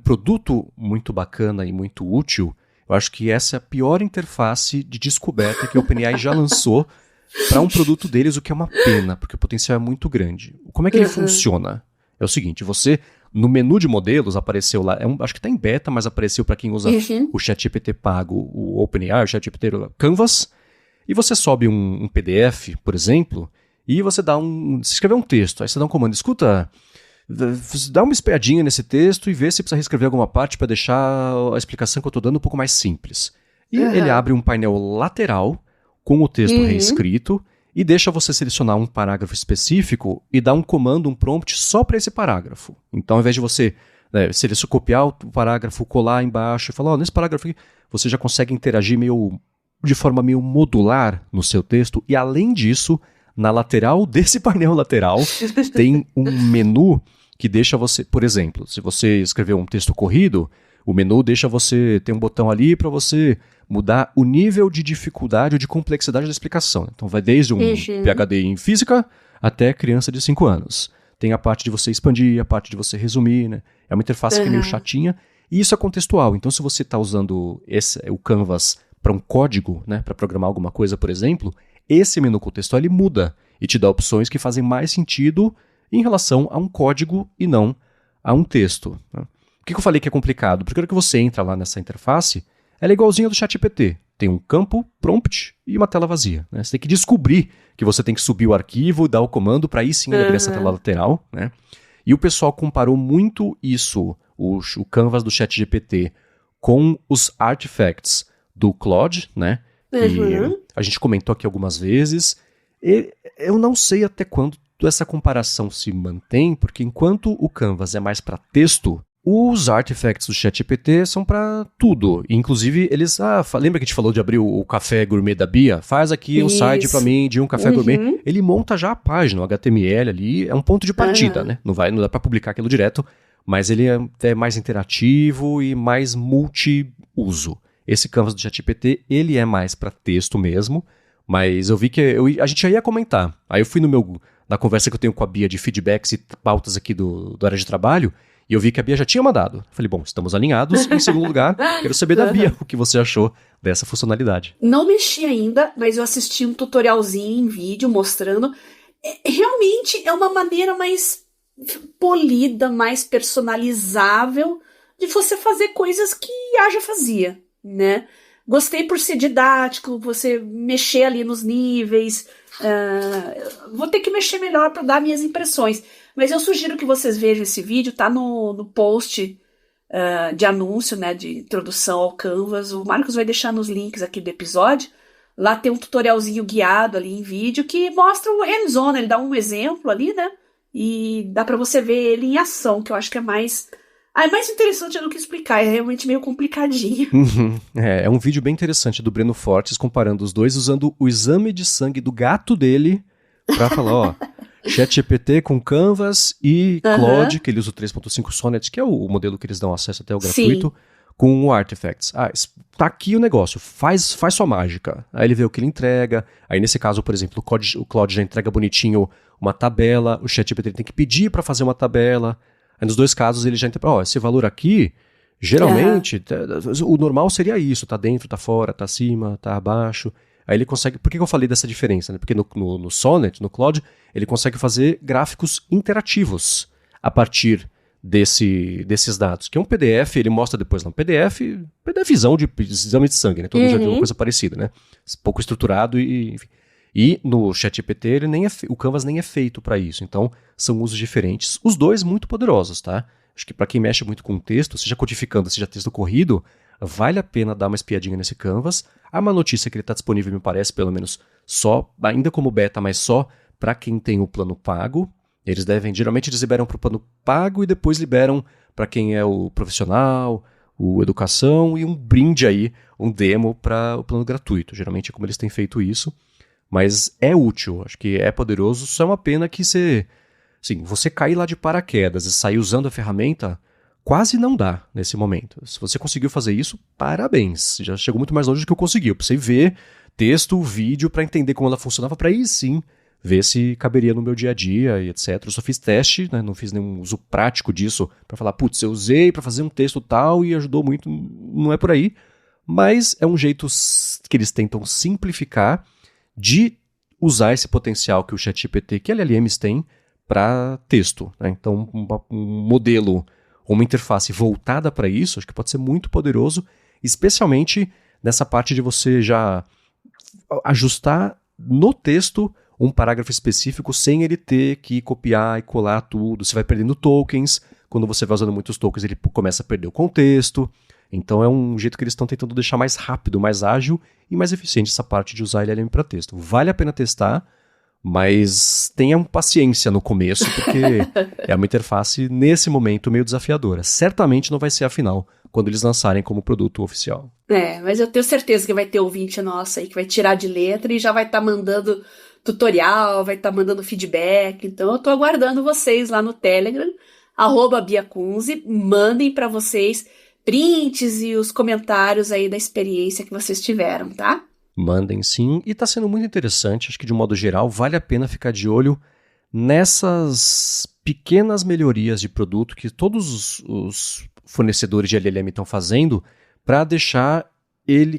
produto muito bacana e muito útil, eu acho que essa é a pior interface de descoberta que a OpenAI já lançou para um produto deles, o que é uma pena, porque o potencial é muito grande. Como é que ele funciona? É o seguinte, você, no menu de modelos, apareceu lá, acho que está em beta, mas apareceu para quem usa o ChatGPT pago, o OpenAI, o ChatGPT Canvas, e você sobe um PDF, por exemplo, e você você escreveu um texto, aí você dá um comando, escuta... Dá uma espiadinha nesse texto e vê se precisa reescrever alguma parte para deixar a explicação que eu estou dando um pouco mais simples. E ele abre um painel lateral com o texto reescrito e deixa você selecionar um parágrafo específico e dar um comando, um prompt só para esse parágrafo. Então, ao invés de você copiar o parágrafo, colar embaixo e falar, nesse parágrafo aqui, você já consegue interagir de forma meio modular no seu texto. E, além disso, na lateral desse painel lateral, tem um menu que deixa você, por exemplo, se você escrever um texto corrido, O menu deixa você, tem um botão ali para você mudar o nível de dificuldade ou de complexidade da explicação. Então vai desde um PhD em física até criança de 5 anos. Tem a parte de você expandir, a parte de você resumir, né? É uma interface que é meio chatinha, e isso é contextual. Então se você está usando o Canvas para um código, né, para programar alguma coisa, por exemplo, esse menu contextual ele muda e te dá opções que fazem mais sentido em relação a um código e não a um texto. Né? Por que eu falei que é complicado? Porque na hora que você entra lá nessa interface, ela é igualzinha do ChatGPT. Tem um campo, prompt e uma tela vazia. Né? Você tem que descobrir que você tem que subir o arquivo, dar o comando para aí sim ele abrir essa tela lateral. Né? E o pessoal comparou muito isso, o Canvas do ChatGPT, com os artifacts do Claude, né? Que a gente comentou aqui algumas vezes. E eu não sei até quando essa comparação se mantém, porque enquanto o Canvas é mais para texto, os artifacts do ChatGPT são para tudo. Inclusive, eles... lembra que a gente falou de abrir o café gourmet da Bia? Faz aqui um site para mim de um café gourmet. Ele monta já a página, o HTML ali, é um ponto de partida, né? Não dá para publicar aquilo direto, mas ele é até mais interativo e mais multi-uso. Esse Canvas do ChatGPT, ele é mais para texto mesmo, mas eu vi que a gente já ia comentar. Aí eu fui na conversa que eu tenho com a Bia de feedbacks e pautas aqui do área de trabalho, e eu vi que a Bia já tinha mandado. Falei, bom, estamos alinhados. Em segundo lugar, quero saber da Bia o que você achou dessa funcionalidade.
Não mexi ainda, mas eu assisti um tutorialzinho em vídeo mostrando. Realmente é uma maneira mais polida, mais personalizável de você fazer coisas que a já fazia, né? Gostei por ser didático, você mexer ali nos níveis. Vou ter que mexer melhor para dar minhas impressões. Mas eu sugiro que vocês vejam esse vídeo, tá no post de anúncio, né, de introdução ao Canvas. O Marcos vai deixar nos links aqui do episódio. Lá tem um tutorialzinho guiado ali em vídeo que mostra o hands-on, ele dá um exemplo ali, né? E dá para você ver ele em ação, que eu acho que é mais interessante do que explicar, é realmente meio complicadinho.
É um vídeo bem interessante do Breno Fortes comparando os dois, usando o exame de sangue do gato dele pra falar, ChatGPT com Canvas e Claude, que ele usa o 3.5 Sonnet, que é o modelo que eles dão acesso até o gratuito, com o Artifacts. Tá aqui o negócio, faz sua mágica. Aí ele vê o que ele entrega, aí nesse caso, por exemplo, o Claude já entrega bonitinho uma tabela, o ChatGPT tem que pedir para fazer uma tabela. Aí nos dois casos ele já interpreta, esse valor aqui, geralmente, o normal seria isso, tá dentro, tá fora, tá acima, tá abaixo. Aí ele consegue... Por que eu falei dessa diferença? Né? Porque no Sonnet, no Claude, ele consegue fazer gráficos interativos a partir desses dados. Que é um PDF, ele mostra depois lá um PDFzão de exame de sangue, né? Todo mundo já viu uma coisa parecida, né? Pouco estruturado e... Enfim. E no ChatGPT, o Canvas nem é feito para isso. Então, são usos diferentes. Os dois muito poderosos, tá? Acho que para quem mexe muito com texto, seja codificando, seja texto corrido, vale a pena dar uma espiadinha nesse Canvas. Há uma notícia que ele está disponível, me parece, pelo menos só, ainda como beta, mas só para quem tem o plano pago. Geralmente eles liberam para o plano pago e depois liberam para quem é o profissional, o educação e um brinde aí, um demo para o plano gratuito. Geralmente é como eles têm feito isso. Mas é útil, acho que é poderoso, só é uma pena que você cair lá de paraquedas e sair usando a ferramenta, quase não dá nesse momento. Se você conseguiu fazer isso, parabéns, já chegou muito mais longe do que eu consegui. Eu precisei ver texto, vídeo para entender como ela funcionava, para aí sim ver se caberia no meu dia a dia e etc. Eu só fiz teste, né, não fiz nenhum uso prático disso para falar, putz, eu usei para fazer um texto tal e ajudou muito, não é por aí, mas é um jeito que eles tentam simplificar de usar esse potencial que o ChatGPT, que a LLMs tem, para texto. Né? Então, um modelo, uma interface voltada para isso, acho que pode ser muito poderoso, especialmente nessa parte de você já ajustar no texto um parágrafo específico sem ele ter que copiar e colar tudo. Você vai perdendo tokens, quando você vai usando muitos tokens ele começa a perder o contexto. Então é um jeito que eles estão tentando deixar mais rápido, mais ágil e mais eficiente essa parte de usar LLM para texto. Vale a pena testar, mas tenham paciência no começo, porque é uma interface, nesse momento, meio desafiadora. Certamente não vai ser a final, quando eles lançarem como produto oficial.
Mas eu tenho certeza que vai ter ouvinte nosso aí que vai tirar de letra e já vai estar mandando tutorial, vai estar mandando feedback. Então eu estou aguardando vocês lá no Telegram, @BiaCunze, mandem para vocês prints e os comentários aí da experiência que vocês tiveram, tá?
Mandem sim, e está sendo muito interessante, acho que de um modo geral vale a pena ficar de olho nessas pequenas melhorias de produto que todos os fornecedores de LLM estão fazendo para deixar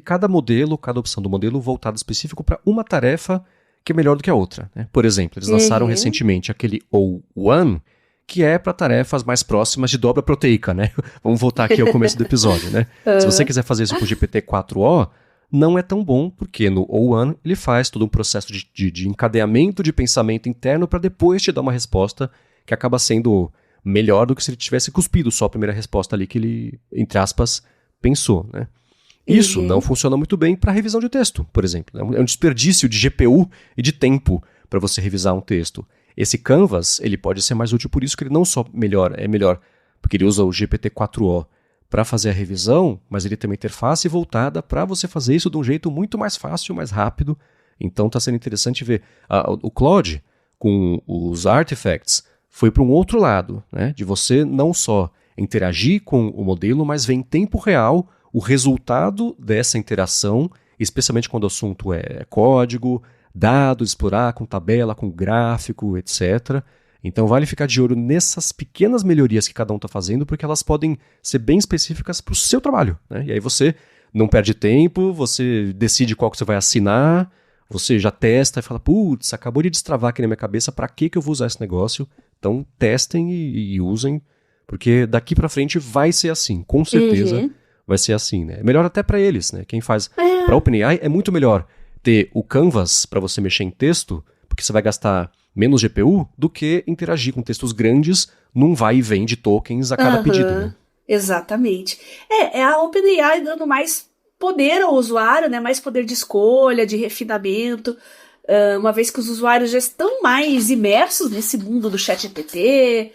cada modelo, cada opção do modelo voltada específico para uma tarefa que é melhor do que a outra, né? Por exemplo, eles lançaram recentemente aquele O1, que é para tarefas mais próximas de dobra proteica, né? Vamos voltar aqui ao começo do episódio, né? Se você quiser fazer isso com o GPT-4o, não é tão bom, porque no O1 ele faz todo um processo de encadeamento de pensamento interno para depois te dar uma resposta que acaba sendo melhor do que se ele tivesse cuspido só a primeira resposta ali que ele, entre aspas, pensou, né? Isso não funciona muito bem para revisão de texto, por exemplo. É um desperdício de GPU e de tempo para você revisar um texto. Esse Canvas, ele pode ser mais útil por isso que ele não só é melhor porque ele usa o GPT-4o para fazer a revisão, mas ele tem uma interface voltada para você fazer isso de um jeito muito mais fácil, mais rápido. Então está sendo interessante ver. O Claude, com os artifacts, foi para um outro lado, né? De você não só interagir com o modelo, mas ver em tempo real o resultado dessa interação, especialmente quando o assunto é código, dados, explorar com tabela, com gráfico, etc. Então vale ficar de olho nessas pequenas melhorias que cada um está fazendo, porque elas podem ser bem específicas para o seu trabalho, né? E aí você não perde tempo, você decide qual que você vai assinar, você já testa e fala, putz, acabou de destravar aqui na minha cabeça, para que eu vou usar esse negócio? Então testem e usem, porque daqui para frente vai ser assim, com certeza vai ser assim, né? É melhor até para eles, né? Quem faz para OpenAI é muito melhor ter o Canvas para você mexer em texto, porque você vai gastar menos GPU do que interagir com textos grandes num vai e vem de tokens a cada pedido, né?
Exatamente. É a OpenAI dando mais poder ao usuário, né? Mais poder de escolha, de refinamento, uma vez que os usuários já estão mais imersos nesse mundo do ChatGPT,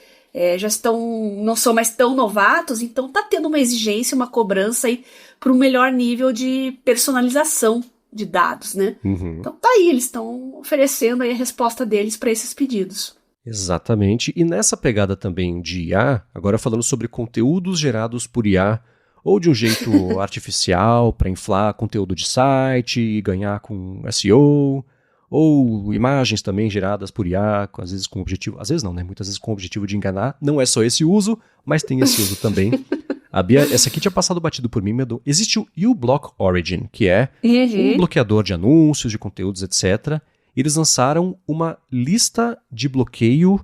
não são mais tão novatos, então tá tendo uma exigência, uma cobrança aí para um melhor nível de personalização de dados, né? Então tá aí, eles estão oferecendo aí a resposta deles para esses pedidos.
Exatamente, e nessa pegada também de IA, agora falando sobre conteúdos gerados por IA, ou de um jeito artificial para inflar conteúdo de site e ganhar com SEO, ou imagens também geradas por IA, às vezes com objetivo, às vezes não, né? Muitas vezes com o objetivo de enganar. Não é só esse uso, mas tem esse uso também. A Bia, essa aqui tinha passado batido por mim, existe o uBlock Origin, que é um bloqueador de anúncios, de conteúdos, etc. E eles lançaram uma lista de bloqueio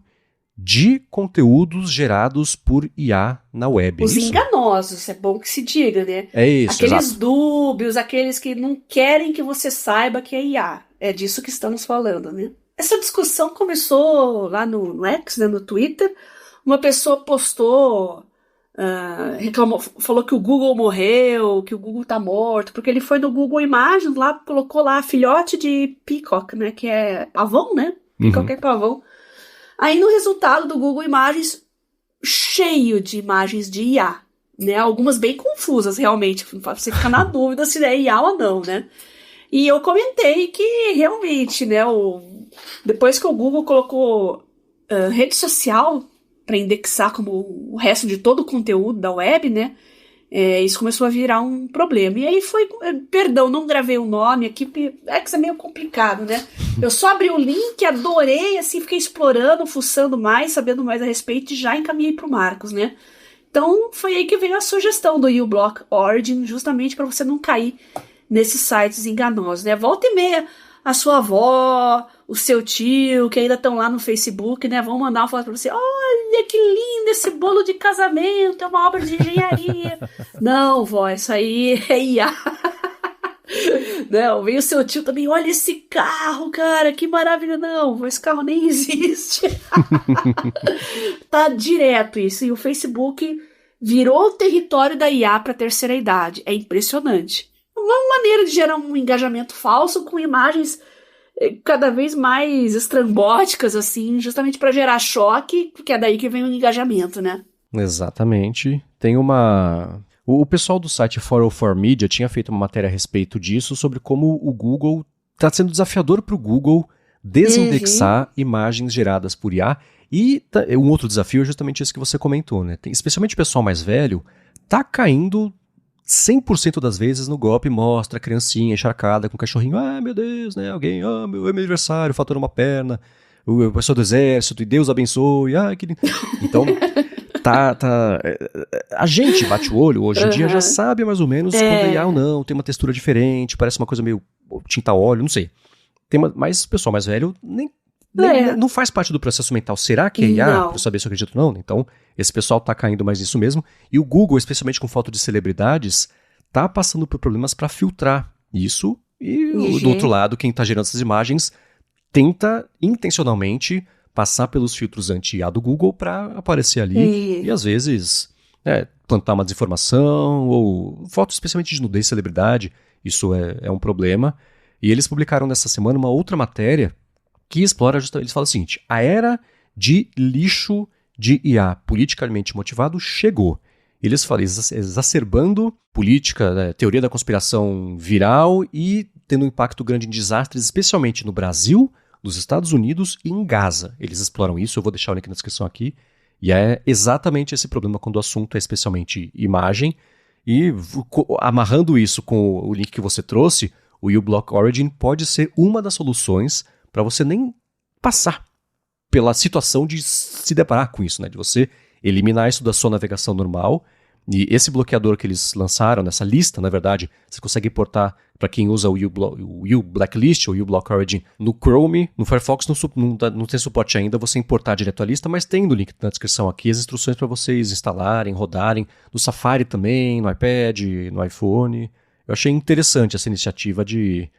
de conteúdos gerados por IA na web.
Os enganosos, é bom que se diga, né?
É isso,
aqueles dúbios, aqueles que não querem que você saiba que é IA. É disso que estamos falando, né? Essa discussão começou lá no X, né, no Twitter. Uma pessoa postou, reclamou, falou que o Google morreu, que o Google tá morto, porque ele foi no Google Imagens, lá colocou lá filhote de Peacock, né, que é pavão, né? Peacock é pavão. Aí no resultado do Google Imagens, cheio de imagens de IA, né? Algumas bem confusas, realmente. Você fica na dúvida se é IA ou não, né? E eu comentei que realmente, né? Depois que o Google colocou rede social para indexar como o resto de todo o conteúdo da web, né? Isso começou a virar um problema. E aí perdão, não gravei o nome aqui, porque é meio complicado, né? Eu só abri o link, adorei, assim, fiquei explorando, fuçando mais, sabendo mais a respeito e já encaminhei pro Marcos, né? Então foi aí que veio a sugestão do uBlock Origin, justamente para você não cair nesses sites enganosos, né? Volta e meia, a sua avó, o seu tio, que ainda estão lá no Facebook, né? Vão mandar uma foto pra você. Olha que lindo esse bolo de casamento, é uma obra de engenharia. Não, vó, isso aí é IA. Não, vem o seu tio também, olha esse carro, cara, que maravilha. Não, esse carro nem existe. Tá direto isso. E o Facebook virou o território da IA para a terceira idade. É impressionante. Uma maneira de gerar um engajamento falso com imagens cada vez mais estrambóticas, assim, justamente para gerar choque, porque é daí que vem o engajamento, né?
Exatamente. Tem o pessoal do site 404 Media tinha feito uma matéria a respeito disso, sobre como o Google está sendo desafiador para o Google desindexar imagens geradas por IA. E um outro desafio é justamente esse que você comentou, né? Especialmente o pessoal mais velho tá caindo 100% das vezes no golpe, mostra a criancinha encharcada com o cachorrinho, meu Deus, né, alguém, meu aniversário, faturou uma perna, o pessoal do exército, e Deus abençoe, que... Então, a gente bate o olho, hoje em dia já sabe mais ou menos quando é ou não, tem uma textura diferente, parece uma coisa meio tinta óleo, não sei. Mas o pessoal mais velho não faz parte do processo mental. Será que é IA? Pra eu saber se eu acredito ou não. Então, esse pessoal tá caindo mais nisso mesmo. E o Google, especialmente com foto de celebridades, tá passando por problemas para filtrar isso. E do outro lado, quem tá gerando essas imagens tenta intencionalmente passar pelos filtros anti-IA do Google para aparecer ali. E às vezes plantar uma desinformação ou fotos especialmente de nudez e celebridade. Isso é um problema. E eles publicaram nessa semana uma outra matéria que explora justamente, eles falam o seguinte: a era de lixo de IA politicamente motivado chegou. Eles falam, exacerbando política, né, teoria da conspiração viral e tendo um impacto grande em desastres, especialmente no Brasil, nos Estados Unidos e em Gaza. Eles exploram isso, eu vou deixar o link na descrição aqui. E é exatamente esse problema quando o assunto é especialmente imagem. E amarrando isso com o link que você trouxe, o uBlock Origin pode ser uma das soluções para você nem passar pela situação de se deparar com isso, né? De você eliminar isso da sua navegação normal. E esse bloqueador que eles lançaram, nessa lista, na verdade, você consegue importar para quem usa o uBlacklist ou o uBlock Origin no Chrome. No Firefox não tem suporte ainda, você importar direto a lista, mas tem no link na descrição aqui as instruções para vocês instalarem, rodarem. No Safari também, no iPad, no iPhone. Eu achei interessante essa iniciativa de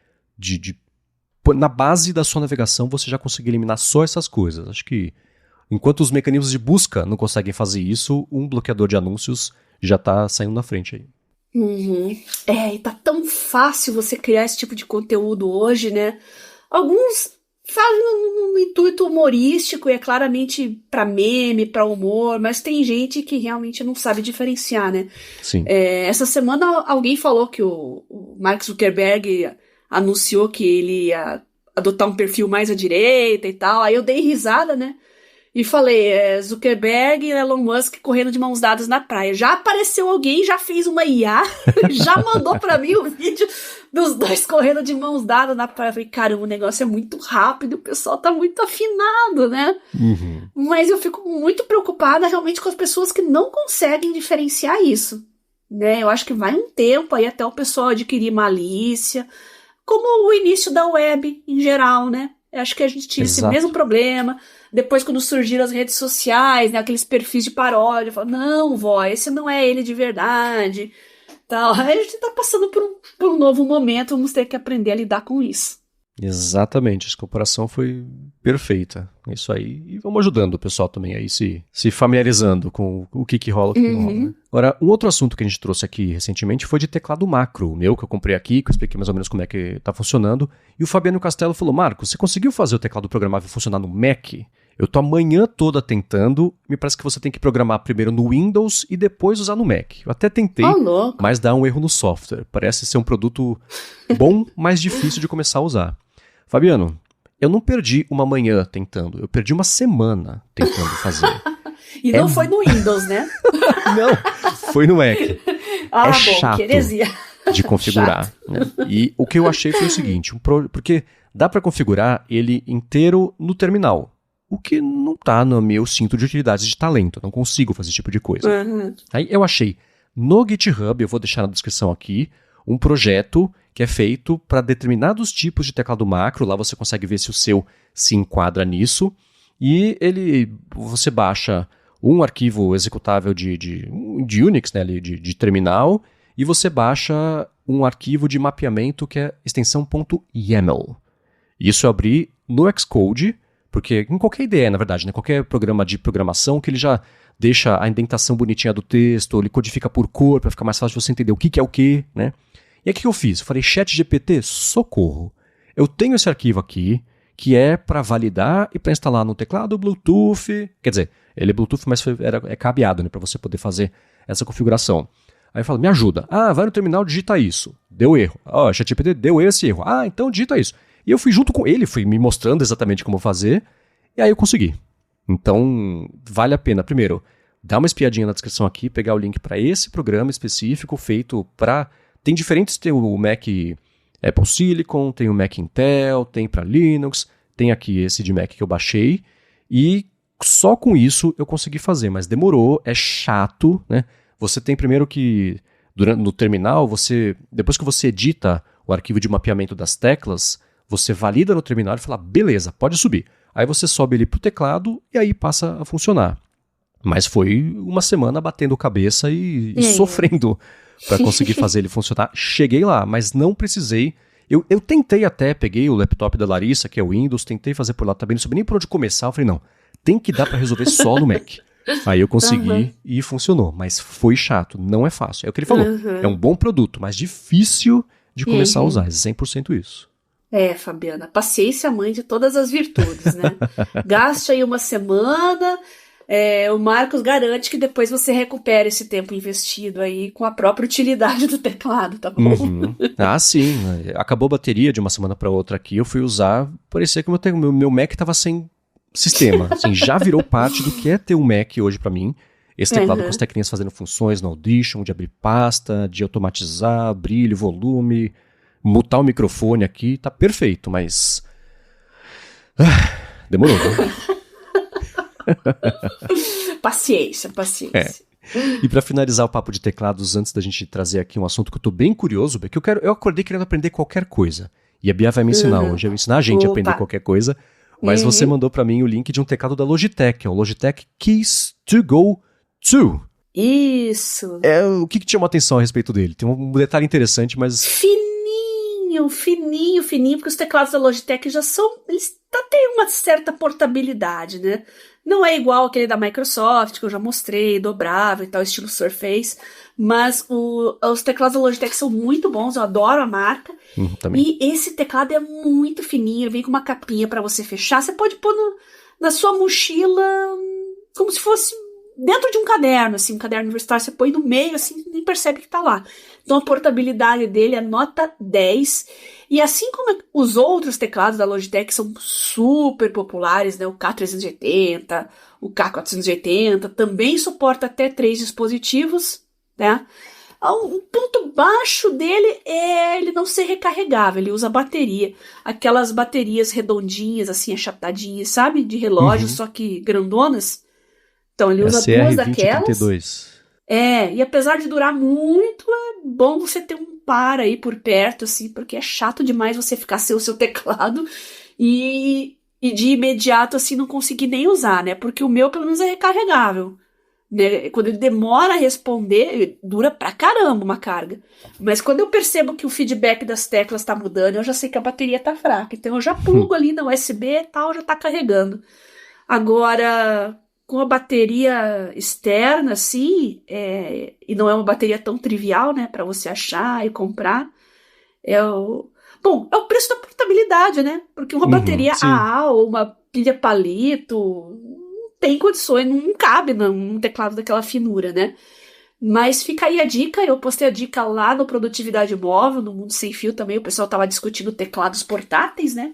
na base da sua navegação você já conseguir eliminar só essas coisas. Acho que enquanto os mecanismos de busca não conseguem fazer isso, um bloqueador de anúncios já tá saindo na frente aí.
E tá tão fácil você criar esse tipo de conteúdo hoje, né? Alguns fazem no intuito humorístico e é claramente pra meme, pra humor, mas tem gente que realmente não sabe diferenciar, né?
Sim.
Essa semana alguém falou que o Mark Zuckerberg anunciou que ele ia adotar um perfil mais à direita e tal, aí eu dei risada, né? E falei, Zuckerberg e Elon Musk correndo de mãos dadas na praia. Já apareceu alguém, já fez uma IA, já mandou pra mim o vídeo dos dois correndo de mãos dadas na praia. Eu falei, caramba, o negócio é muito rápido, o pessoal tá muito afinado, né? Mas eu fico muito preocupada realmente com as pessoas que não conseguem diferenciar isso, né? Eu acho que vai um tempo aí até o pessoal adquirir malícia, como o início da web em geral, né? Eu acho que a gente tinha esse mesmo problema. Depois, quando surgiram as redes sociais, né, aqueles perfis de paródia, falo, não, vó, esse não é ele de verdade. Tal. Aí a gente tá passando por um novo momento, vamos ter que aprender a lidar com isso.
Exatamente, essa comparação foi perfeita. É isso aí. E vamos ajudando o pessoal também aí se familiarizando com o que rola, o que não rola. Né? Agora, um outro assunto que a gente trouxe aqui recentemente foi de teclado macro. O meu, que eu comprei aqui, que eu expliquei mais ou menos como é que tá funcionando. E o Fabiano Castelo falou, Marcos, você conseguiu fazer o teclado programável funcionar no Mac? Eu tô a manhã toda tentando, me parece que você tem que programar primeiro no Windows e depois usar no Mac. Eu até tentei, mas dá um erro no software. Parece ser um produto bom, mas difícil de começar a usar. Fabiano, eu não perdi uma manhã tentando, eu perdi uma semana tentando fazer.
E não foi no Windows, né?
Não, foi no Mac.
Bom,
chato
que heresia.
De configurar. Né? E o que eu achei foi o seguinte, porque dá para configurar ele inteiro no terminal. O que não tá no meu cinto de utilidades de talento. Eu não consigo fazer esse tipo de coisa. Aí eu achei no GitHub, eu vou deixar na descrição aqui, um projeto que é feito para determinados tipos de teclado macro. Lá você consegue ver se o seu se enquadra nisso. E você baixa um arquivo executável de Unix, né, de terminal, e você baixa um arquivo de mapeamento que é extensão .yaml. Isso eu abri no Xcode, porque em qualquer IDE, na verdade, né, qualquer programa de programação que ele já deixa a indentação bonitinha do texto, ele codifica por cor para ficar mais fácil de você entender o que é o que, né? E aí o que eu fiz? Eu falei, ChatGPT, socorro. Eu tenho esse arquivo aqui, que é para validar e para instalar no teclado Bluetooth. Quer dizer, ele é Bluetooth, mas é cabeado, né, para você poder fazer essa configuração. Aí eu falo, me ajuda. Vai no terminal, digita isso. Deu erro. ChatGPT deu esse erro. Então digita isso. E eu fui junto com ele, fui me mostrando exatamente como fazer, e aí eu consegui. Então, vale a pena, primeiro, dar uma espiadinha na descrição aqui, pegar o link para esse programa específico feito para... Tem diferentes, tem o Mac Apple Silicon, tem o Mac Intel, tem para Linux, tem aqui esse de Mac que eu baixei, e só com isso eu consegui fazer, mas demorou, é chato, né? Você tem primeiro que, no terminal, depois que você edita o arquivo de mapeamento das teclas, você valida no terminal e fala, beleza, pode subir. Aí você sobe ele pro teclado e aí passa a funcionar. Mas foi uma semana batendo cabeça e sofrendo para conseguir fazer ele funcionar. Cheguei lá, mas não precisei. Eu tentei até, peguei o laptop da Larissa, que é o Windows, tentei fazer por lá também, não soube nem por onde começar. Eu falei, não, tem que dar para resolver só no Mac. Aí eu consegui e funcionou, mas foi chato, não é fácil. É o que ele falou, é um bom produto, mas difícil de começar a usar, é 100% isso.
Fabiana, paciência é a mãe de todas as virtudes, né? Gaste aí uma semana, o Marcos garante que depois você recupera esse tempo investido aí com a própria utilidade do teclado, tá bom?
Ah, sim, acabou a bateria de uma semana para outra aqui, eu fui usar, parecia que o meu Mac tava sem sistema, assim, já virou parte do que é ter um Mac hoje pra mim. Esse teclado com as teclinhas fazendo funções no Audition, de abrir pasta, de automatizar, brilho, volume, mutar o microfone aqui, tá perfeito, mas... demorou, né?
Paciência.
E pra finalizar o papo de teclados, antes da gente trazer aqui um assunto que eu tô bem curioso, que eu acordei querendo aprender qualquer coisa. E a Bia vai me ensinar hoje, vai ensinar a gente a aprender qualquer coisa. Mas você mandou pra mim o link de um teclado da Logitech, é o Logitech Keys to Go 2.
Isso.
O que te chamou a atenção a respeito dele? Tem um detalhe interessante, mas...
Fininho, porque os teclados da Logitech já são... Eles têm uma certa portabilidade, né? Não é igual aquele da Microsoft, que eu já mostrei, dobrável e tal, estilo Surface. Mas os teclados da Logitech são muito bons, eu adoro a marca.
Também.
E esse teclado é muito fininho, vem com uma capinha pra você fechar. Você pode pôr na sua mochila como se fosse dentro de um caderno, assim, um caderno universitário. Você põe no meio, assim, nem percebe que tá lá. Então a portabilidade dele é nota 10. E assim como os outros teclados da Logitech são super populares, né? O K380, o K480, também suporta até 3 dispositivos, né? Um ponto baixo dele é ele não ser recarregável, ele usa bateria. Aquelas baterias redondinhas, assim, achatadinhas, sabe? De relógio, só que grandonas. Então ele usa duas daquelas. E apesar de durar muito, é bom você ter um par aí por perto, assim, porque é chato demais você ficar sem o seu teclado e de imediato, assim, não conseguir nem usar, né? Porque o meu, pelo menos, é recarregável. Quando ele demora a responder, dura pra caramba uma carga. Mas quando eu percebo que o feedback das teclas tá mudando, eu já sei que a bateria tá fraca. Então eu já plugo ali na USB e tal, já tá carregando. Agora, com a bateria externa, assim, e não é uma bateria tão trivial, né, pra você achar e comprar, Bom, é o preço da portabilidade, né? Porque uma bateria AA ou uma pilha palito tem condições, não cabe num teclado daquela finura, né? Mas fica aí a dica, eu postei a dica lá no Produtividade Móvel, no Mundo Sem Fio também, o pessoal tava discutindo teclados portáteis, né?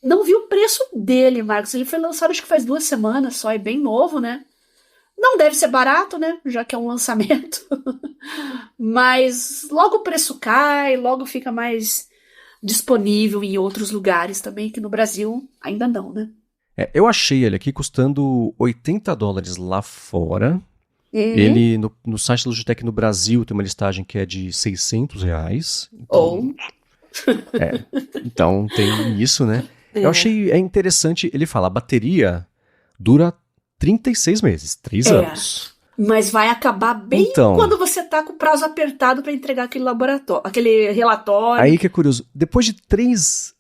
Não vi o preço dele, Marcos, ele foi lançado acho que faz 2 semanas só, é bem novo, né? Não deve ser barato, né? Já que é um lançamento. Mas logo o preço cai, logo fica mais disponível em outros lugares também, que no Brasil ainda não, né?
Eu achei ele aqui custando $80 lá fora. Ele, no site da Logitech no Brasil, tem uma listagem que é de R$600. Então, então tem isso, né? Eu achei interessante, ele fala, a bateria dura 36 meses, 3 anos.
Mas vai acabar bem quando você tá com o prazo apertado para entregar aquele relatório.
Aí que é curioso, depois de 3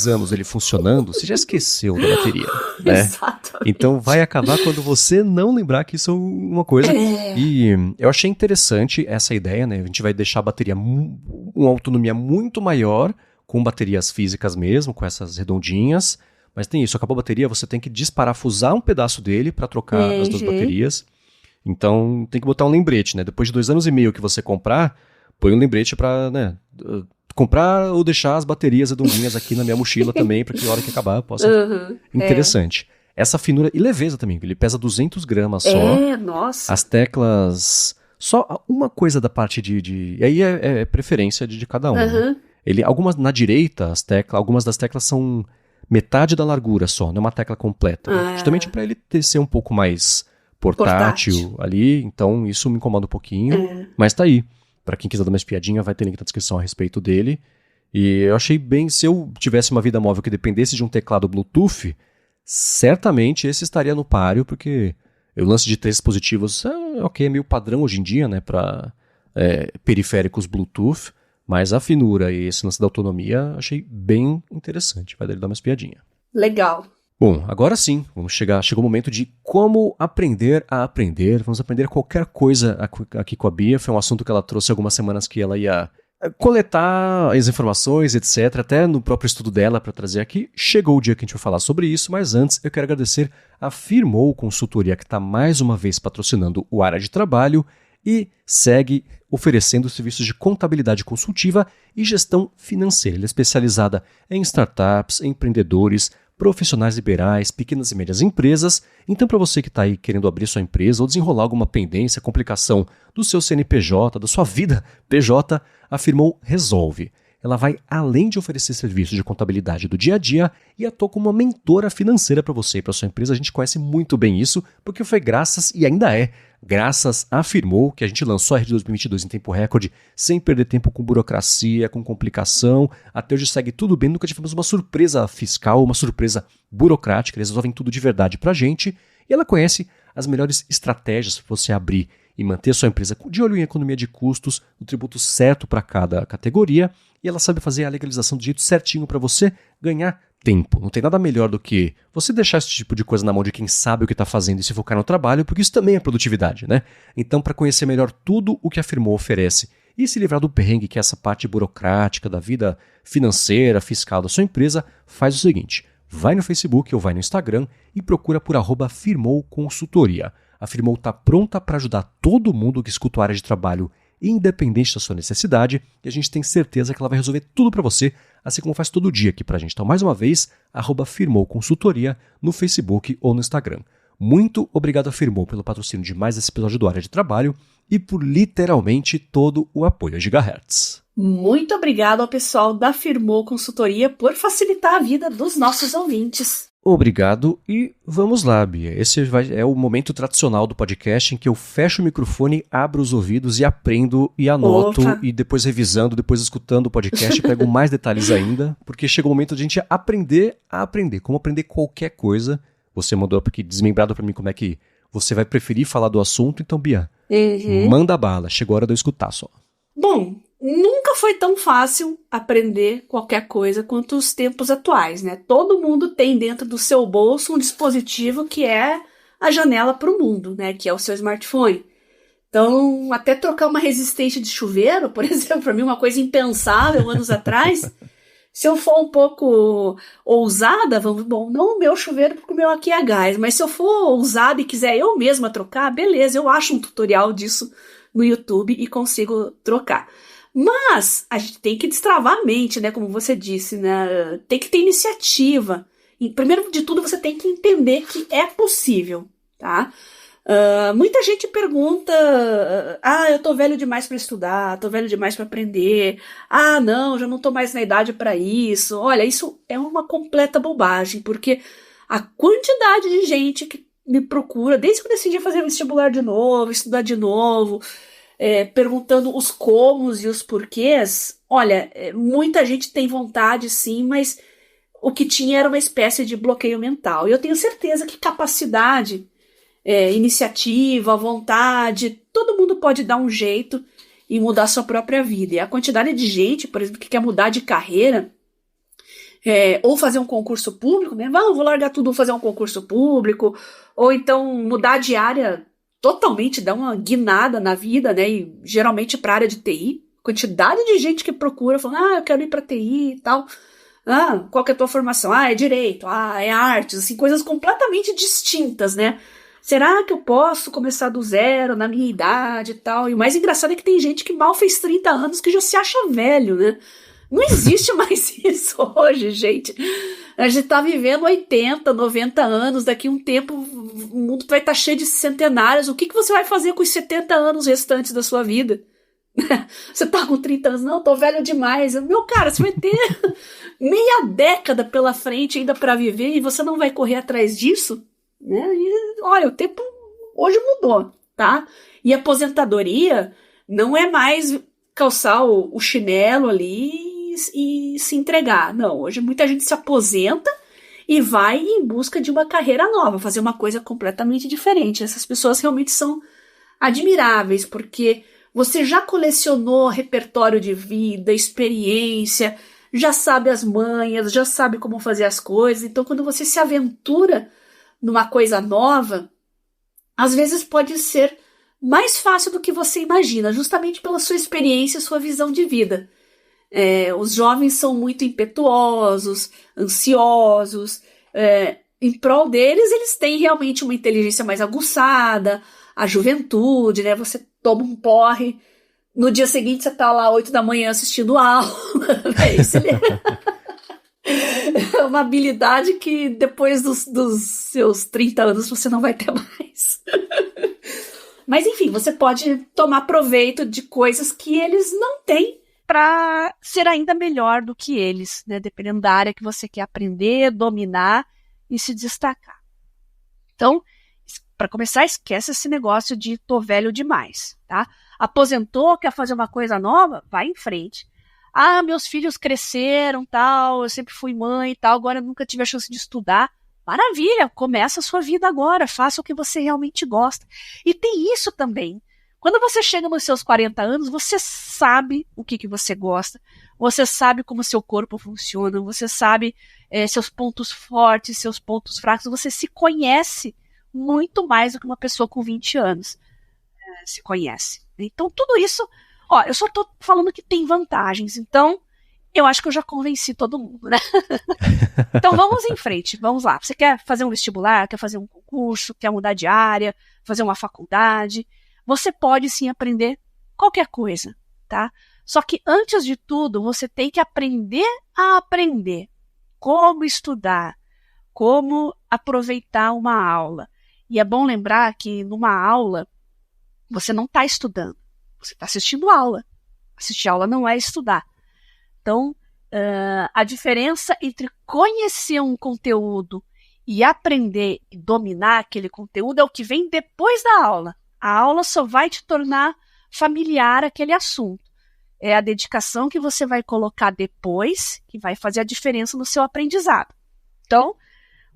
anos ele funcionando, você já esqueceu da bateria, né?
Exatamente.
Então vai acabar quando você não lembrar que isso é uma coisa. E eu achei interessante essa ideia, né? A gente vai deixar a bateria uma autonomia muito maior, com baterias físicas mesmo, com essas redondinhas. Mas tem isso, acabou a bateria, você tem que desparafusar um pedaço dele para trocar as 2 baterias. Então tem que botar um lembrete, né? Depois de 2 anos e meio que você comprar, põe um lembrete para, né, comprar ou deixar as baterias redondinhas aqui na minha mochila também, para que na hora que acabar eu possa... Interessante. essa finura e leveza também, ele pesa 200 gramas só.
Nossa.
As teclas, só uma coisa da parte de e aí é preferência de cada um. Né? Algumas na direita, algumas das teclas são metade da largura só, não é uma tecla completa. Justamente para ele ser um pouco mais portátil ali, então isso me incomoda um pouquinho, mas tá aí. Para quem quiser dar uma espiadinha, vai ter link na descrição a respeito dele. E eu achei bem, se eu tivesse uma vida móvel que dependesse de um teclado Bluetooth, certamente esse estaria no páreo, porque o lance de 3 dispositivos é meio padrão hoje em dia, né, para periféricos Bluetooth, mas a finura e esse lance da autonomia achei bem interessante. Vai dar uma espiadinha.
Legal.
Bom, agora sim, chegou o momento de como aprender a aprender. Vamos aprender qualquer coisa aqui com a Bia. Foi um assunto que ela trouxe algumas semanas que ela ia coletar as informações, etc. Até no próprio estudo dela para trazer aqui. Chegou o dia que a gente vai falar sobre isso, mas antes eu quero agradecer a Firmou Consultoria, que está mais uma vez patrocinando o Área de Trabalho e segue oferecendo serviços de contabilidade consultiva e gestão financeira. Ela é especializada em startups, empreendedores, profissionais liberais, pequenas e médias empresas. Então, para você que está aí querendo abrir sua empresa ou desenrolar alguma pendência, complicação do seu CNPJ, da sua vida PJ, a Firmou resolve. Ela vai além de oferecer serviços de contabilidade do dia a dia e atua como uma mentora financeira para você e para sua empresa. A gente conhece muito bem isso, porque foi graças, e ainda graças à Firmou, que a gente lançou a Rede 2022 em tempo recorde, sem perder tempo com burocracia, com complicação. Até hoje segue tudo bem, nunca tivemos uma surpresa fiscal, uma surpresa burocrática. Eles resolvem tudo de verdade pra gente. E ela conhece as melhores estratégias para você abrir e manter sua empresa de olho em economia de custos, no tributo certo para cada categoria. E ela sabe fazer a legalização do jeito certinho para você ganhar tempo. Não tem nada melhor do que você deixar esse tipo de coisa na mão de quem sabe o que está fazendo e se focar no trabalho, porque isso também é produtividade, né? Então, para conhecer melhor tudo o que a Firmou oferece e se livrar do perrengue, que é essa parte burocrática da vida financeira, fiscal da sua empresa, faz o seguinte: vai no Facebook ou vai no Instagram e procura por @Firmou Consultoria. A Firmou está pronta para ajudar todo mundo que escuta a Área de Trabalho, independente da sua necessidade, e a gente tem certeza que ela vai resolver tudo para você, assim como faz todo dia aqui pra gente. Então, mais uma vez, @Firmou Consultoria no Facebook ou no Instagram. Muito obrigado a Firmou pelo patrocínio de mais esse episódio do Área de Trabalho e por literalmente todo o apoio a Gigahertz.
Muito obrigado ao pessoal da Firmou Consultoria por facilitar a vida dos nossos ouvintes.
Obrigado e vamos lá, Bia. Esse é o momento tradicional do podcast em que eu fecho o microfone, abro os ouvidos e aprendo e anoto. Opa. E depois revisando, depois escutando o podcast, pego mais detalhes ainda, porque chega o momento de a gente aprender a aprender. Como aprender qualquer coisa. Você mandou aqui desmembrado para mim como é que você vai preferir falar do assunto, então, Bia, manda bala. Chegou a hora de eu escutar só.
Bom, nunca foi tão fácil aprender qualquer coisa quanto os tempos atuais, né? Todo mundo tem dentro do seu bolso um dispositivo que é a janela para o mundo, né? Que é o seu smartphone. Então, até trocar uma resistência de chuveiro, por exemplo, para mim uma coisa impensável anos atrás. Se eu for um pouco ousada, não o meu chuveiro, porque o meu aqui é a gás, mas se eu for ousada e quiser eu mesma trocar, beleza, eu acho um tutorial disso no YouTube e consigo trocar. Mas a gente tem que destravar a mente, né? Como você disse, né? Tem que ter iniciativa. E, primeiro de tudo, você tem que entender que é possível, tá? Muita gente pergunta: eu tô velho demais para estudar, tô velho demais para aprender. Não, já não tô mais na idade para isso. Olha, isso é uma completa bobagem, porque a quantidade de gente que me procura, desde que eu decidi fazer vestibular de novo, estudar de novo, perguntando os comos e os porquês. Olha, muita gente tem vontade sim, mas o que tinha era uma espécie de bloqueio mental. E eu tenho certeza que capacidade, iniciativa, vontade, todo mundo pode dar um jeito e mudar sua própria vida. E a quantidade de gente, por exemplo, que quer mudar de carreira, ou fazer um concurso público, né? Vou largar tudo, vou fazer um concurso público, ou então mudar de área totalmente, dar uma guinada na vida, né? E geralmente para a área de TI, quantidade de gente que procura, falando, eu quero ir para TI e tal. Qual que é a tua formação? É direito, é artes, assim, coisas completamente distintas, né? Será que eu posso começar do zero na minha idade e tal? E o mais engraçado é que tem gente que mal fez 30 anos que já se acha velho, né? Não existe mais isso hoje, gente. A gente tá vivendo 80, 90 anos, daqui a um tempo o mundo vai estar cheio de centenários. O que você vai fazer com os 70 anos restantes da sua vida? Você tá com 30 anos, não, tô velho demais. Meu cara, você vai ter meia década pela frente ainda para viver e você não vai correr atrás disso? Né? E, olha, o tempo hoje mudou, tá? E a aposentadoria não é mais calçar o chinelo ali e se entregar. Não, hoje muita gente se aposenta e vai em busca de uma carreira nova, fazer uma coisa completamente diferente. Essas pessoas realmente são admiráveis, porque você já colecionou repertório de vida, experiência, já sabe as manhas, já sabe como fazer as coisas. Então, quando você se aventura numa coisa nova, às vezes pode ser mais fácil do que você imagina, justamente pela sua experiência e sua visão de vida. Os jovens são muito impetuosos, ansiosos. Em prol deles, eles têm realmente uma inteligência mais aguçada, a juventude, né? Você toma um porre, no dia seguinte você tá lá 8 da manhã assistindo aula. Isso é uma habilidade que depois dos seus 30 anos você não vai ter mais. Mas enfim, você pode tomar proveito de coisas que eles não têm para ser ainda melhor do que eles, né? Dependendo da área que você quer aprender, dominar e se destacar. Então, para começar, esquece esse negócio de tô velho demais, tá? Aposentou, quer fazer uma coisa nova? Vai em frente. Ah, meus filhos cresceram, tal, eu sempre fui mãe e tal, agora eu nunca tive a chance de estudar. Maravilha, começa a sua vida agora, faça o que você realmente gosta. E tem isso também. Quando você chega nos seus 40 anos, você sabe o que você gosta, você sabe como seu corpo funciona, você sabe seus pontos fortes, seus pontos fracos, você se conhece muito mais do que uma pessoa com 20 anos se conhece. Então, tudo isso, eu só tô falando que tem vantagens, então eu acho que eu já convenci todo mundo, né? Então, vamos em frente, vamos lá. Você quer fazer um vestibular, quer fazer um concurso, quer mudar de área, fazer uma faculdade, você pode sim aprender qualquer coisa, tá? Só que antes de tudo, você tem que aprender a aprender como estudar, como aproveitar uma aula. E é bom lembrar que numa aula, você não está estudando, você está assistindo aula. Assistir aula não é estudar. Então, a diferença entre conhecer um conteúdo e aprender e dominar aquele conteúdo é o que vem depois da aula. A aula só vai te tornar familiar aquele assunto. É a dedicação que você vai colocar depois que vai fazer a diferença no seu aprendizado. Então,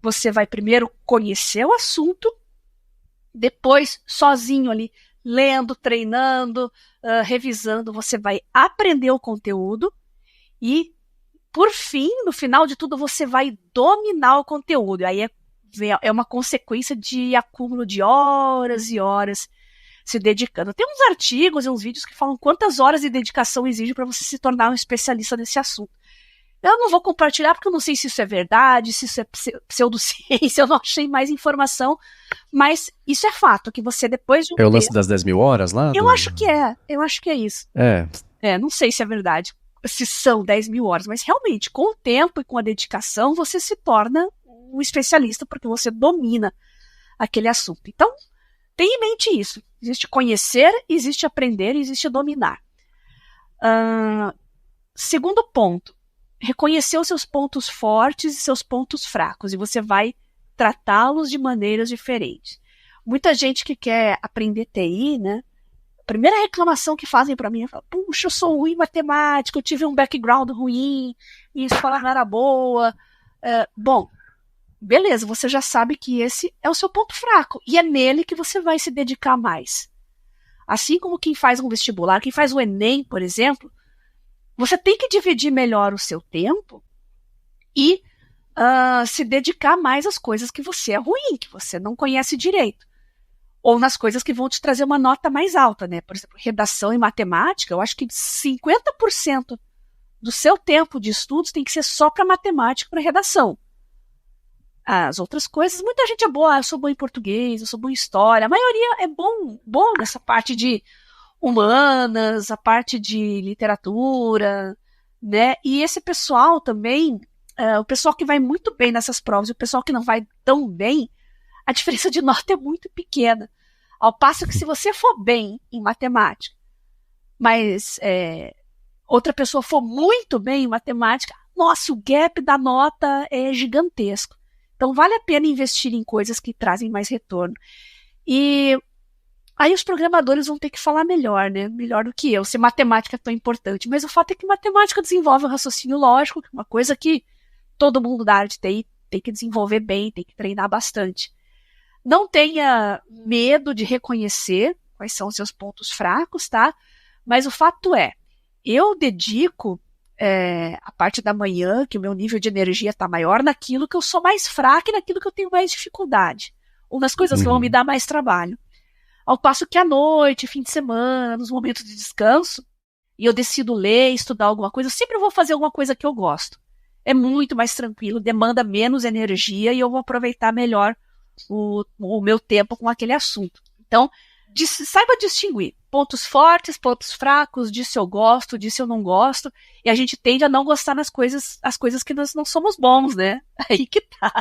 você vai primeiro conhecer o assunto, depois, sozinho ali, lendo, treinando, revisando, você vai aprender o conteúdo e, por fim, no final de tudo, você vai dominar o conteúdo. Aí é uma consequência de acúmulo de horas e horas se dedicando. Tem uns artigos e uns vídeos que falam quantas horas de dedicação exige para você se tornar um especialista nesse assunto. Eu não vou compartilhar porque eu não sei se isso é verdade, se isso é pseudociência, eu não achei mais informação, mas isso é fato, que você depois de um
tempo... É o lance das 10.000 horas lá?
Eu acho que é isso. Não sei se é verdade, se são 10.000 horas, mas realmente, com o tempo e com a dedicação, você se torna um especialista, porque você domina aquele assunto. Então, tenha em mente isso. Existe conhecer, existe aprender, existe dominar. Segundo ponto, reconhecer os seus pontos fortes e seus pontos fracos, e você vai tratá-los de maneiras diferentes. Muita gente que quer aprender TI, né? A primeira reclamação que fazem para mim é falar, puxa, eu sou ruim em matemática, eu tive um background ruim, e a escola não era boa. Bom, beleza, você já sabe que esse é o seu ponto fraco, e é nele que você vai se dedicar mais. Assim como quem faz um vestibular, quem faz o Enem, por exemplo, você tem que dividir melhor o seu tempo e se dedicar mais às coisas que você é ruim, que você não conhece direito. Ou nas coisas que vão te trazer uma nota mais alta, né? Por exemplo, redação e matemática, eu acho que 50% do seu tempo de estudos tem que ser só para matemática e para redação. As outras coisas, muita gente é boa, eu sou bom em português, eu sou bom em história, a maioria é bom nessa parte de humanas, a parte de literatura, né? E esse pessoal também o pessoal que vai muito bem nessas provas e o pessoal que não vai tão bem, a diferença de nota é muito pequena. Ao passo que se você for bem em matemática, mas outra pessoa for muito bem em matemática, nossa, o gap da nota é gigantesco. Então vale a pena investir em coisas que trazem mais retorno. E aí os programadores vão ter que falar melhor, né? Melhor do que eu, se matemática é tão importante. Mas o fato é que matemática desenvolve o raciocínio lógico, que é uma coisa que todo mundo da área de TI tem que desenvolver bem, tem que treinar bastante. Não tenha medo de reconhecer quais são os seus pontos fracos, tá? Mas o fato é, eu dedico a parte da manhã, que o meu nível de energia está maior, naquilo que eu sou mais fraca e naquilo que eu tenho mais dificuldade. Ou nas coisas que vão me dar mais trabalho. Ao passo que à noite, fim de semana, nos momentos de descanso, e eu decido ler, estudar alguma coisa, eu sempre vou fazer alguma coisa que eu gosto. É muito mais tranquilo, demanda menos energia e eu vou aproveitar melhor o meu tempo com aquele assunto. Então, saiba distinguir pontos fortes, pontos fracos, disso eu gosto, disso eu não gosto, e a gente tende a não gostar as coisas que nós não somos bons, né? Aí que tá.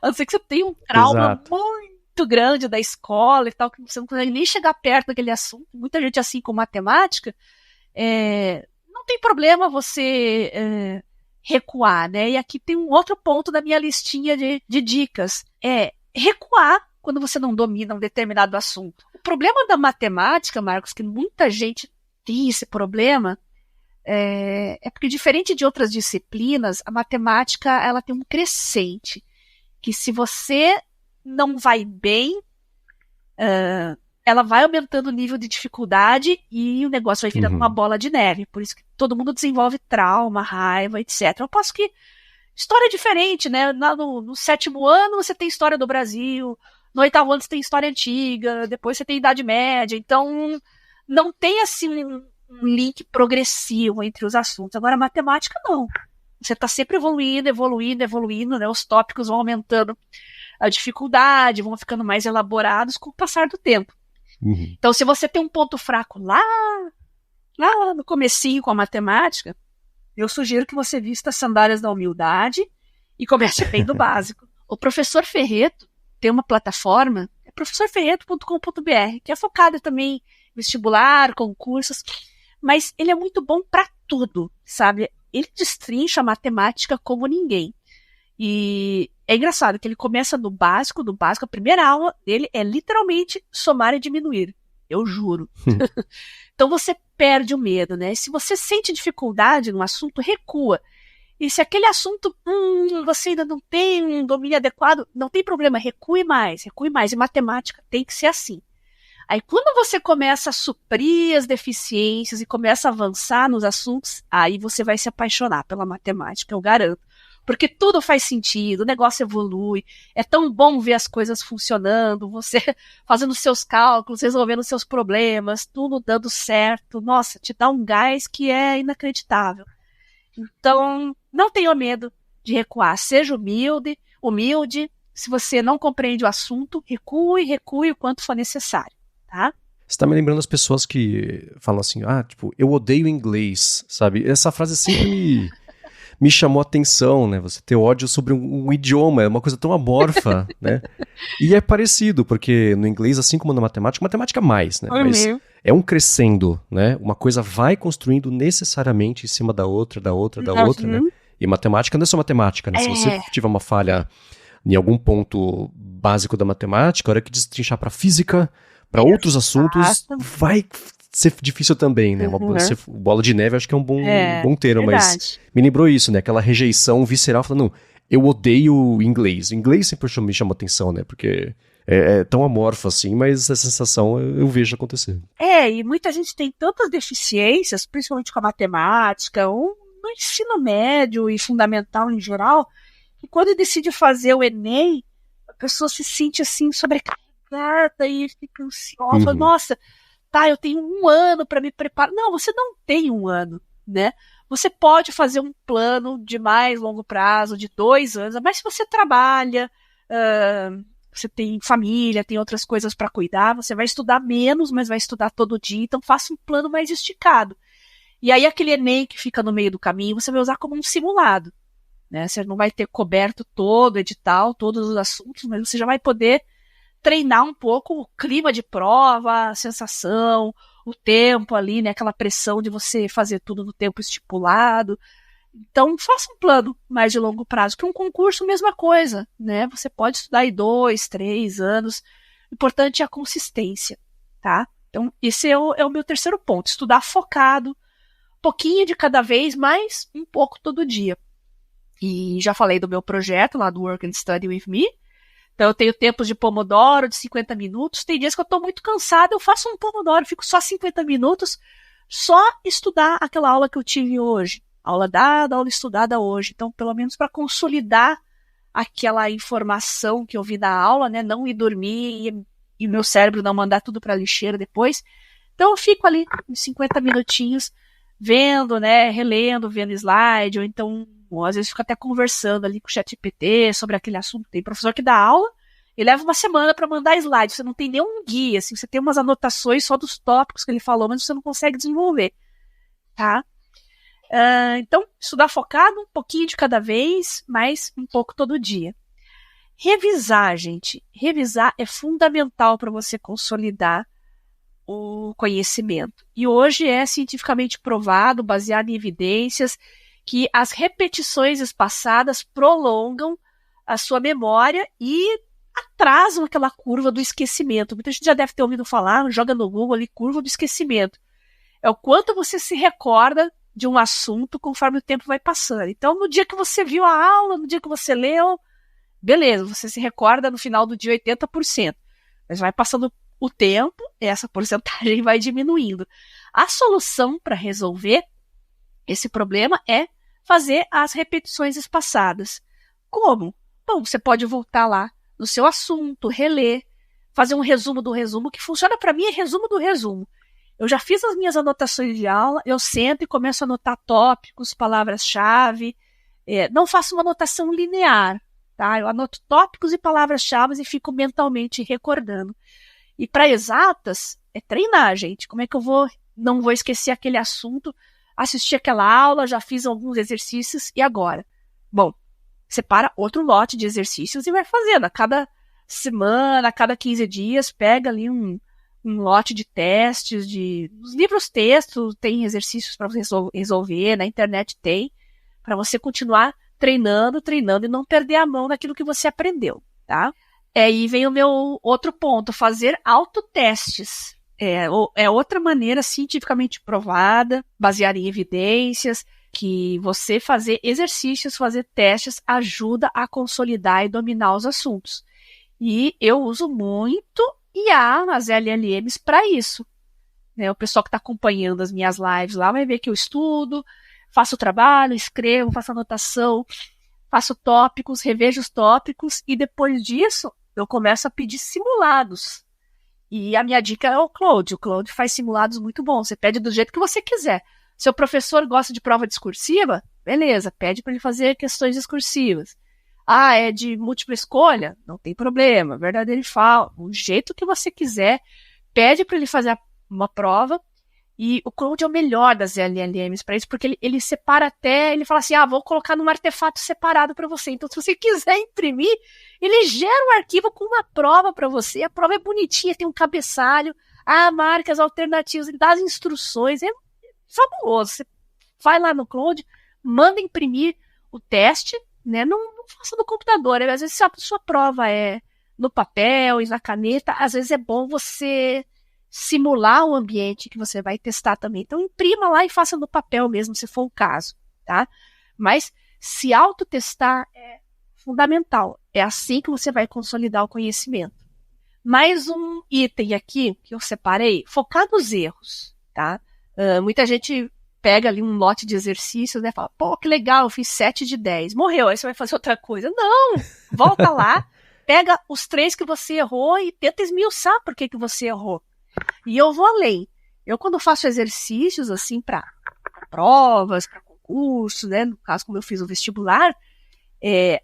A não ser que você tenha um trauma muito grande da escola e tal, que você não consegue nem chegar perto daquele assunto. Muita gente assim com matemática, não tem problema você recuar, né? E aqui tem um outro ponto da minha listinha de dicas. Recuar quando você não domina um determinado assunto. O problema da matemática, Marcos, que muita gente tem esse problema, é porque, diferente de outras disciplinas, a matemática ela tem um crescente, que se você não vai bem, ela vai aumentando o nível de dificuldade e o negócio vai virando uma bola de neve. Por isso que todo mundo desenvolve trauma, raiva, etc. Eu posso que história é diferente, né? No 7º ano você tem história do Brasil, no 8º ano você tem história antiga, depois você tem Idade Média, então não tem assim um link progressivo entre os assuntos. Agora, matemática não. Você está sempre evoluindo, né? Os tópicos vão aumentando a dificuldade, vão ficando mais elaborados com o passar do tempo. Então, se você tem um ponto fraco lá no comecinho com a matemática, eu sugiro que você vista as sandálias da humildade e comece bem do básico. O professor Ferreto tem uma plataforma, é professorferreto.com.br, que é focada também em vestibular, concursos, mas ele é muito bom para tudo, sabe? Ele destrincha a matemática como ninguém. E é engraçado que ele começa do básico, a primeira aula dele é literalmente somar e diminuir. Eu juro. Então você perde o medo, né? Se você sente dificuldade no assunto, recua. E se aquele assunto você ainda não tem um domínio adequado, não tem problema, recue mais. E matemática tem que ser assim. Aí quando você começa a suprir as deficiências e começa a avançar nos assuntos, aí você vai se apaixonar pela matemática, eu garanto. Porque tudo faz sentido, o negócio evolui, é tão bom ver as coisas funcionando, você fazendo seus cálculos, resolvendo seus problemas, tudo dando certo. Nossa, te dá um gás que é inacreditável. Então, não tenha medo de recuar, seja humilde. Se você não compreende o assunto, recue o quanto for necessário, tá?
Você tá me lembrando as pessoas que falam assim, eu odeio inglês, sabe? Essa frase sempre me chamou a atenção, né? Você ter ódio sobre um idioma, é uma coisa tão amorfa, né? E é parecido, porque no inglês, assim como na matemática mais, né? Mas é um crescendo, né? Uma coisa vai construindo necessariamente em cima da outra, né? E matemática não é só matemática, né? Se você tiver uma falha em algum ponto básico da matemática, a hora que destrinchar para física, para outros assuntos, vai ser difícil também, né? Bola de neve acho que é um bom termo, mas me lembrou isso, né? Aquela rejeição visceral, falando, não, eu odeio inglês. Inglês sempre me chamou atenção, né? Porque é tão amorfo assim, mas essa sensação eu vejo acontecer.
E muita gente tem tantas deficiências, principalmente com a matemática, ou no ensino médio e fundamental em geral, que quando decide fazer o Enem, a pessoa se sente assim sobrecarregada e fica ansiosa. Nossa, eu tenho 1 ano para me preparar. Não, você não tem 1 ano, né? Você pode fazer um plano de mais longo prazo, de 2 anos, mas se você trabalha, você tem família, tem outras coisas para cuidar, você vai estudar menos, mas vai estudar todo dia, então faça um plano mais esticado. E aí aquele Enem que fica no meio do caminho, você vai usar como um simulado, né? Você não vai ter coberto todo o edital, todos os assuntos, mas você já vai poder treinar um pouco o clima de prova, a sensação, o tempo ali, né? Aquela pressão de você fazer tudo no tempo estipulado. Então, faça um plano mais de longo prazo, que um concurso, mesma coisa, né? Você pode estudar aí 2, 3 anos. O importante é a consistência, tá? Então, esse é o meu terceiro ponto. Estudar focado, um pouquinho de cada vez, mas um pouco todo dia. E já falei do meu projeto lá do Work and Study With Me. Então, eu tenho tempos de Pomodoro de 50 minutos. Tem dias que eu estou muito cansada, eu faço um Pomodoro, fico só 50 minutos, só estudar aquela aula que eu tive hoje. Aula dada, aula estudada hoje. Então, pelo menos para consolidar aquela informação que eu vi na aula, né? Não ir dormir e meu cérebro não mandar tudo para a lixeira depois. Então, eu fico ali uns 50 minutinhos vendo, né? Relendo, vendo slide, ou então, às vezes, fico até conversando ali com o ChatGPT sobre aquele assunto. Tem professor que dá aula e leva uma semana para mandar slide. Você não tem nenhum guia, assim, você tem umas anotações só dos tópicos que ele falou, mas você não consegue desenvolver, tá? Então, estudar focado, um pouquinho de cada vez, mas um pouco todo dia. Revisar, gente. Revisar é fundamental para você consolidar o conhecimento. E hoje é cientificamente provado, baseado em evidências, que as repetições espaçadas prolongam a sua memória e atrasam aquela curva do esquecimento. Muita gente já deve ter ouvido falar, joga no Google ali, curva do esquecimento. É o quanto você se recorda de um assunto conforme o tempo vai passando. Então, no dia que você viu a aula, no dia que você leu, beleza, você se recorda no final do dia 80%. Mas vai passando o tempo, essa porcentagem vai diminuindo. A solução para resolver esse problema é fazer as repetições espaçadas. Como? Bom, você pode voltar lá no seu assunto, reler, fazer um resumo do resumo, que funciona para mim é resumo do resumo. Eu já fiz as minhas anotações de aula, eu sento e começo a anotar tópicos, palavras-chave. Não faço uma anotação linear, tá? Eu anoto tópicos e palavras-chave e fico mentalmente recordando. E para exatas, é treinar, gente. Como é que não vou esquecer aquele assunto, assisti aquela aula, já fiz alguns exercícios, e agora? Bom, separa outro lote de exercícios e vai fazendo. A cada semana, a cada 15 dias, pega ali um lote de testes, nos livros textos tem exercícios para você resolver, na internet tem, para você continuar treinando e não perder a mão naquilo que você aprendeu, tá? Aí vem o meu outro ponto, fazer autotestes. É outra maneira cientificamente provada, baseada em evidências, que você fazer exercícios, fazer testes, ajuda a consolidar e dominar os assuntos. E eu uso muito IA, as LLMs, para isso. Né? O pessoal que está acompanhando as minhas lives lá vai ver que eu estudo, faço o trabalho, escrevo, faço anotação, faço tópicos, revejo os tópicos e depois disso eu começo a pedir simulados. E a minha dica é o Claude. O Claude faz simulados muito bons. Você pede do jeito que você quiser. Seu professor gosta de prova discursiva? Beleza, pede para ele fazer questões discursivas. É de múltipla escolha? Não tem problema, verdadeiro e falso. O jeito que você quiser, pede para ele fazer uma prova. E o Claude é o melhor das LLMs para isso, porque ele separa até, ele fala assim, vou colocar num artefato separado para você. Então, se você quiser imprimir, ele gera um arquivo com uma prova para você. A prova é bonitinha, tem um cabeçalho, marca as alternativas, ele dá as instruções, é fabuloso. Você vai lá no Claude, manda imprimir o teste, né? Não faça no computador. Às vezes, se a sua prova é no papel e na caneta, às vezes é bom você simular o ambiente que você vai testar também. Então, imprima lá e faça no papel mesmo, se for o caso, tá? Mas se autotestar é fundamental. É assim que você vai consolidar o conhecimento. Mais um item aqui que eu separei, focar nos erros, tá? Muita gente pega ali um lote de exercícios, né? Fala, pô, que legal, eu fiz 7 de 10. Morreu, aí você vai fazer outra coisa. Não! Volta lá, pega os 3 que você errou e tenta esmiuçar por que você errou. E eu vou além. Eu, quando faço exercícios, assim, para provas, para concursos, né? No caso, como eu fiz o vestibular,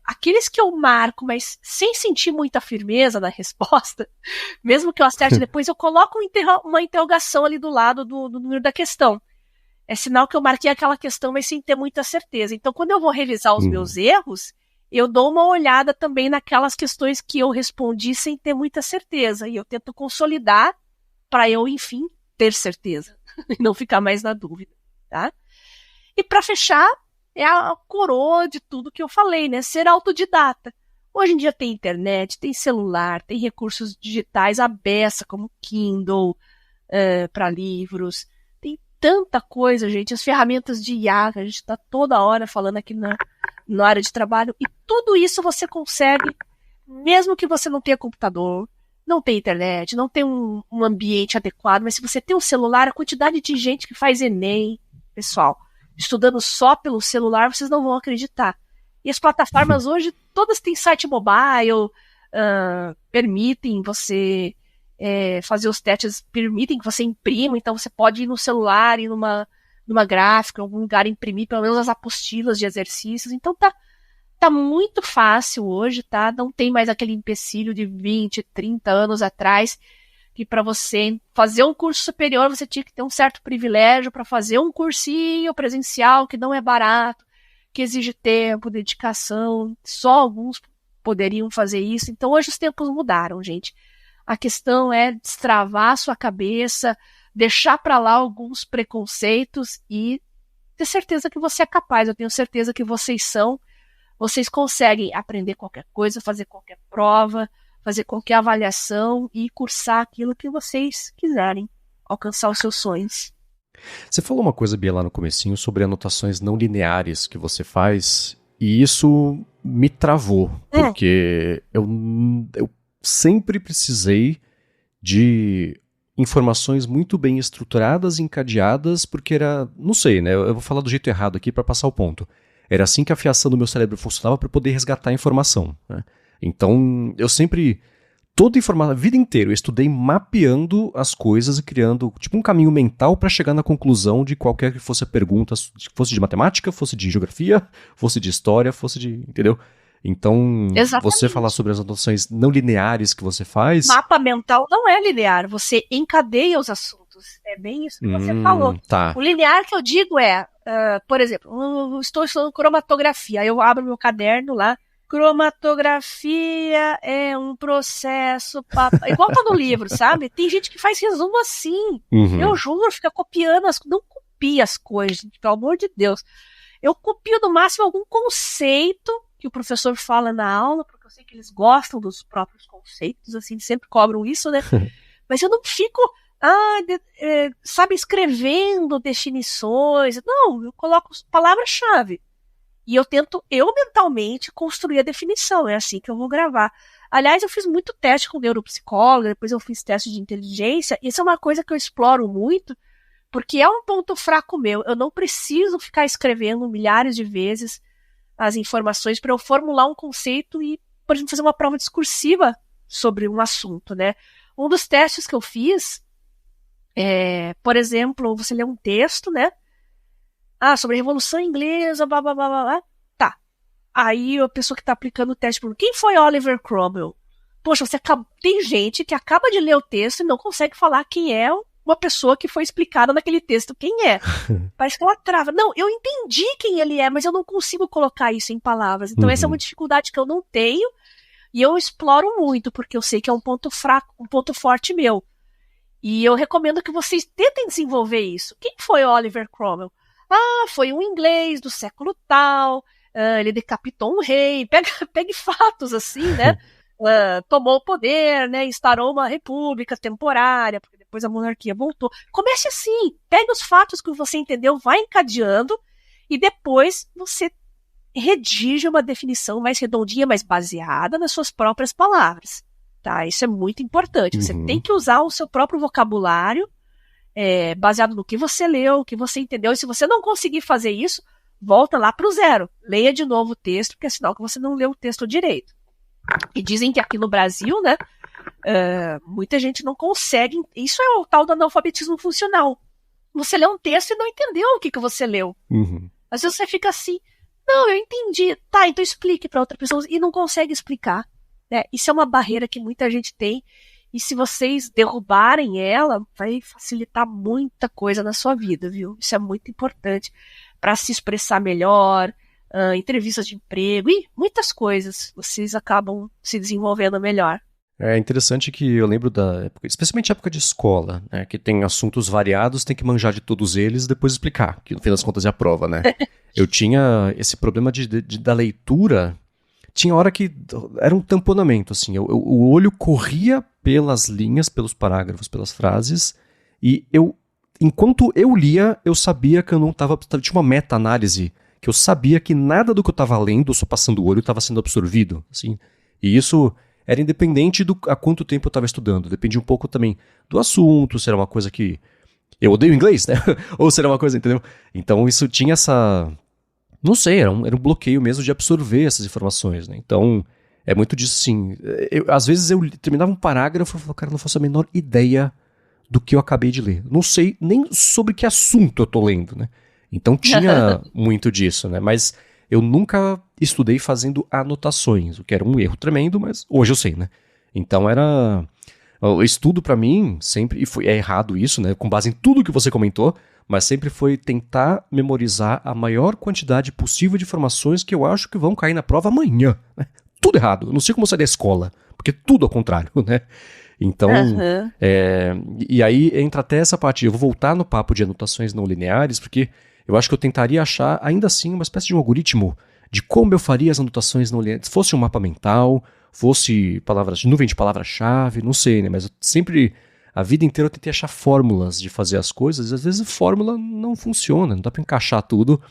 aqueles que eu marco, mas sem sentir muita firmeza na resposta, mesmo que eu acerte depois, eu coloco uma interrogação ali do lado do número da questão.
é sinal que eu marquei aquela questão, mas sem ter muita certeza. Então, quando eu vou revisar os meus erros, eu dou uma olhada também naquelas questões que eu respondi sem ter muita certeza. E eu tento consolidar para eu, enfim, ter certeza e não ficar mais na dúvida, tá? E para fechar, é a coroa de tudo que eu falei, né? Ser autodidata. Hoje em dia tem internet, tem celular, tem recursos digitais à beça, como Kindle, para livros. Tem tanta coisa, gente. As ferramentas de IA, que a gente está toda hora falando aqui na área de trabalho. E tudo isso você consegue, mesmo que você não tenha computador, não tenha internet, não tenha um ambiente adequado, mas se você tem um celular, a quantidade de gente que faz Enem, pessoal, estudando só pelo celular, vocês não vão acreditar. E as plataformas hoje, todas têm site mobile, permitem você fazer os testes, permitem que você imprima, então você pode ir no celular, ir numa gráfica, em algum lugar, imprimir pelo menos as apostilas de exercícios. Então tá muito fácil hoje, tá? Não tem mais aquele empecilho de 20, 30 anos atrás, que para você fazer um curso superior você tinha que ter um certo privilégio para fazer um cursinho presencial que não é barato, que exige tempo, dedicação, só alguns poderiam fazer isso. Então hoje os tempos mudaram, gente. A questão é destravar a sua cabeça, deixar para lá alguns preconceitos e ter certeza que você é capaz. Eu tenho certeza que vocês conseguem aprender qualquer coisa, fazer qualquer prova, fazer qualquer avaliação e cursar aquilo que vocês quiserem, alcançar os seus sonhos.
Você falou uma coisa, Bia, lá no comecinho sobre anotações não lineares que você faz, e isso me travou, porque eu sempre precisei de informações muito bem estruturadas, encadeadas, porque era, não sei, né, eu vou falar do jeito errado aqui para passar o ponto. Era assim que a fiação do meu cérebro funcionava para poder resgatar a informação, né? Então, eu sempre, a vida inteira, eu estudei mapeando as coisas e criando tipo um caminho mental para chegar na conclusão de qualquer que fosse a pergunta, fosse de matemática, fosse de geografia, fosse de história, fosse de, entendeu? Então, exatamente. Você falar sobre as anotações não lineares que você faz...
Mapa mental não é linear, você encadeia os assuntos. É bem isso que você falou.
Tá.
O linear que eu digo é, por exemplo, eu estou estudando cromatografia, aí eu abro meu caderno lá, cromatografia é um processo... Igual tá no livro, sabe? Tem gente que faz resumo assim. Eu juro, fica copiando não copia as coisas, gente, pelo amor de Deus. Eu copio no máximo algum conceito que o professor fala na aula, porque eu sei que eles gostam dos próprios conceitos, assim, sempre cobram isso, né? Mas eu não fico, sabe, escrevendo definições. Não, eu coloco palavra-chave. E eu tento, mentalmente, construir a definição. É assim que eu vou gravar. Aliás, eu fiz muito teste com neuropsicóloga, depois eu fiz teste de inteligência. Isso é uma coisa que eu exploro muito, porque é um ponto fraco meu. Eu não preciso ficar escrevendo milhares de vezes as informações para eu formular um conceito e, por exemplo, fazer uma prova discursiva sobre um assunto, né? Um dos testes que eu fiz por exemplo, você lê um texto, né? Sobre a Revolução Inglesa, blá, blá, blá, blá. Tá. Aí a pessoa que está aplicando o teste pergunta, quem foi Oliver Cromwell? Poxa, tem gente que acaba de ler o texto e não consegue falar quem é uma pessoa que foi explicada naquele texto quem é. Parece que ela trava. Não, eu entendi quem ele é, mas eu não consigo colocar isso em palavras. Então essa é uma dificuldade que eu não tenho e eu exploro muito, porque eu sei que é um ponto fraco, um ponto forte meu. E eu recomendo que vocês tentem desenvolver isso. Quem foi Oliver Cromwell? Foi um inglês do século tal, ele decapitou um rei, pegue fatos assim, né? Tomou o poder, né? Instaurou uma república temporária, porque depois a monarquia voltou. Comece assim, pegue os fatos que você entendeu, vai encadeando, e depois você redige uma definição mais redondinha, mais baseada nas suas próprias palavras. Tá? Isso é muito importante. Você tem que usar o seu próprio vocabulário, baseado no que você leu, o que você entendeu. E se você não conseguir fazer isso, volta lá para o zero. Leia de novo o texto, porque é sinal que você não leu o texto direito. E dizem que aqui no Brasil, né, muita gente não consegue. Isso é o tal do analfabetismo funcional. Você lê um texto e não entendeu o que você leu. Às vezes você fica assim, não, eu entendi. Tá, então explique para outra pessoa. E não consegue explicar. Né? Isso é uma barreira que muita gente tem. E se vocês derrubarem ela, vai facilitar muita coisa na sua vida, viu? Isso é muito importante para se expressar melhor, entrevistas de emprego e muitas coisas. Vocês acabam se desenvolvendo melhor.
É interessante que eu lembro da época, especialmente a época de escola, né, que tem assuntos variados, tem que manjar de todos eles e depois explicar, que no fim das contas é a prova, né? Eu tinha esse problema da leitura, tinha hora que era um tamponamento, assim, o olho corria pelas linhas, pelos parágrafos, pelas frases, e enquanto eu lia, eu sabia que eu não estava, tinha uma meta-análise, que eu sabia que nada do que eu estava lendo, só passando o olho, estava sendo absorvido, assim, e isso era independente há quanto tempo eu estava estudando, dependia um pouco também do assunto, se era uma coisa que eu odeio inglês, né, ou se era uma coisa, entendeu? Então isso tinha essa, não sei, era um bloqueio mesmo de absorver essas informações, né, então é muito disso, sim. Às vezes eu terminava um parágrafo e falava, cara, não faço a menor ideia do que eu acabei de ler. Não sei nem sobre que assunto eu tô lendo, né? Então tinha muito disso, né? Mas eu nunca estudei fazendo anotações, o que era um erro tremendo, mas hoje eu sei, né? Então era... O estudo pra mim sempre, e é errado isso, né? Com base em tudo que você comentou, mas sempre foi tentar memorizar a maior quantidade possível de informações que eu acho que vão cair na prova amanhã, né? Tudo errado. Eu não sei como sair da escola, porque tudo ao contrário, né? Então, e aí entra até essa parte. Eu vou voltar no papo de anotações não lineares, porque eu acho que eu tentaria achar, ainda assim, uma espécie de um algoritmo de como eu faria as anotações não lineares. Fosse um mapa mental, fosse nuvem de palavra-chave, não sei, né? Mas eu sempre, a vida inteira eu tentei achar fórmulas de fazer as coisas, e às vezes a fórmula não funciona, não dá pra encaixar tudo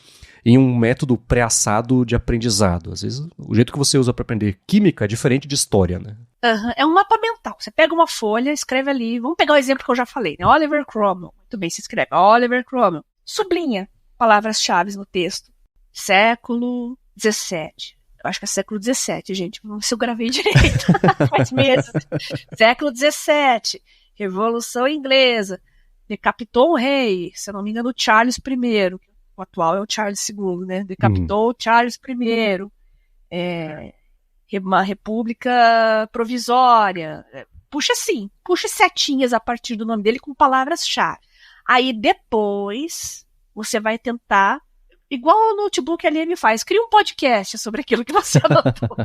em um método pré-assado de aprendizado. Às vezes, o jeito que você usa para aprender química é diferente de história, né?
É um mapa mental. Você pega uma folha, escreve ali. Vamos pegar o exemplo que eu já falei, né? Oliver Cromwell. Muito bem, se escreve Oliver Cromwell. Sublinha palavras-chave no texto. Século XVII. Eu acho que é século XVII, gente. Não sei se eu gravei direito. Faz meses. Século XVII. Revolução Inglesa. Decapitou um rei. Se eu não me engano, Charles I. O atual é o Charles II, né? Decapitou Charles I. Uma república provisória. Puxa setinhas a partir do nome dele com palavras-chave. Aí depois você vai tentar, igual o notebook ali me faz, cria um podcast sobre aquilo que você anotou.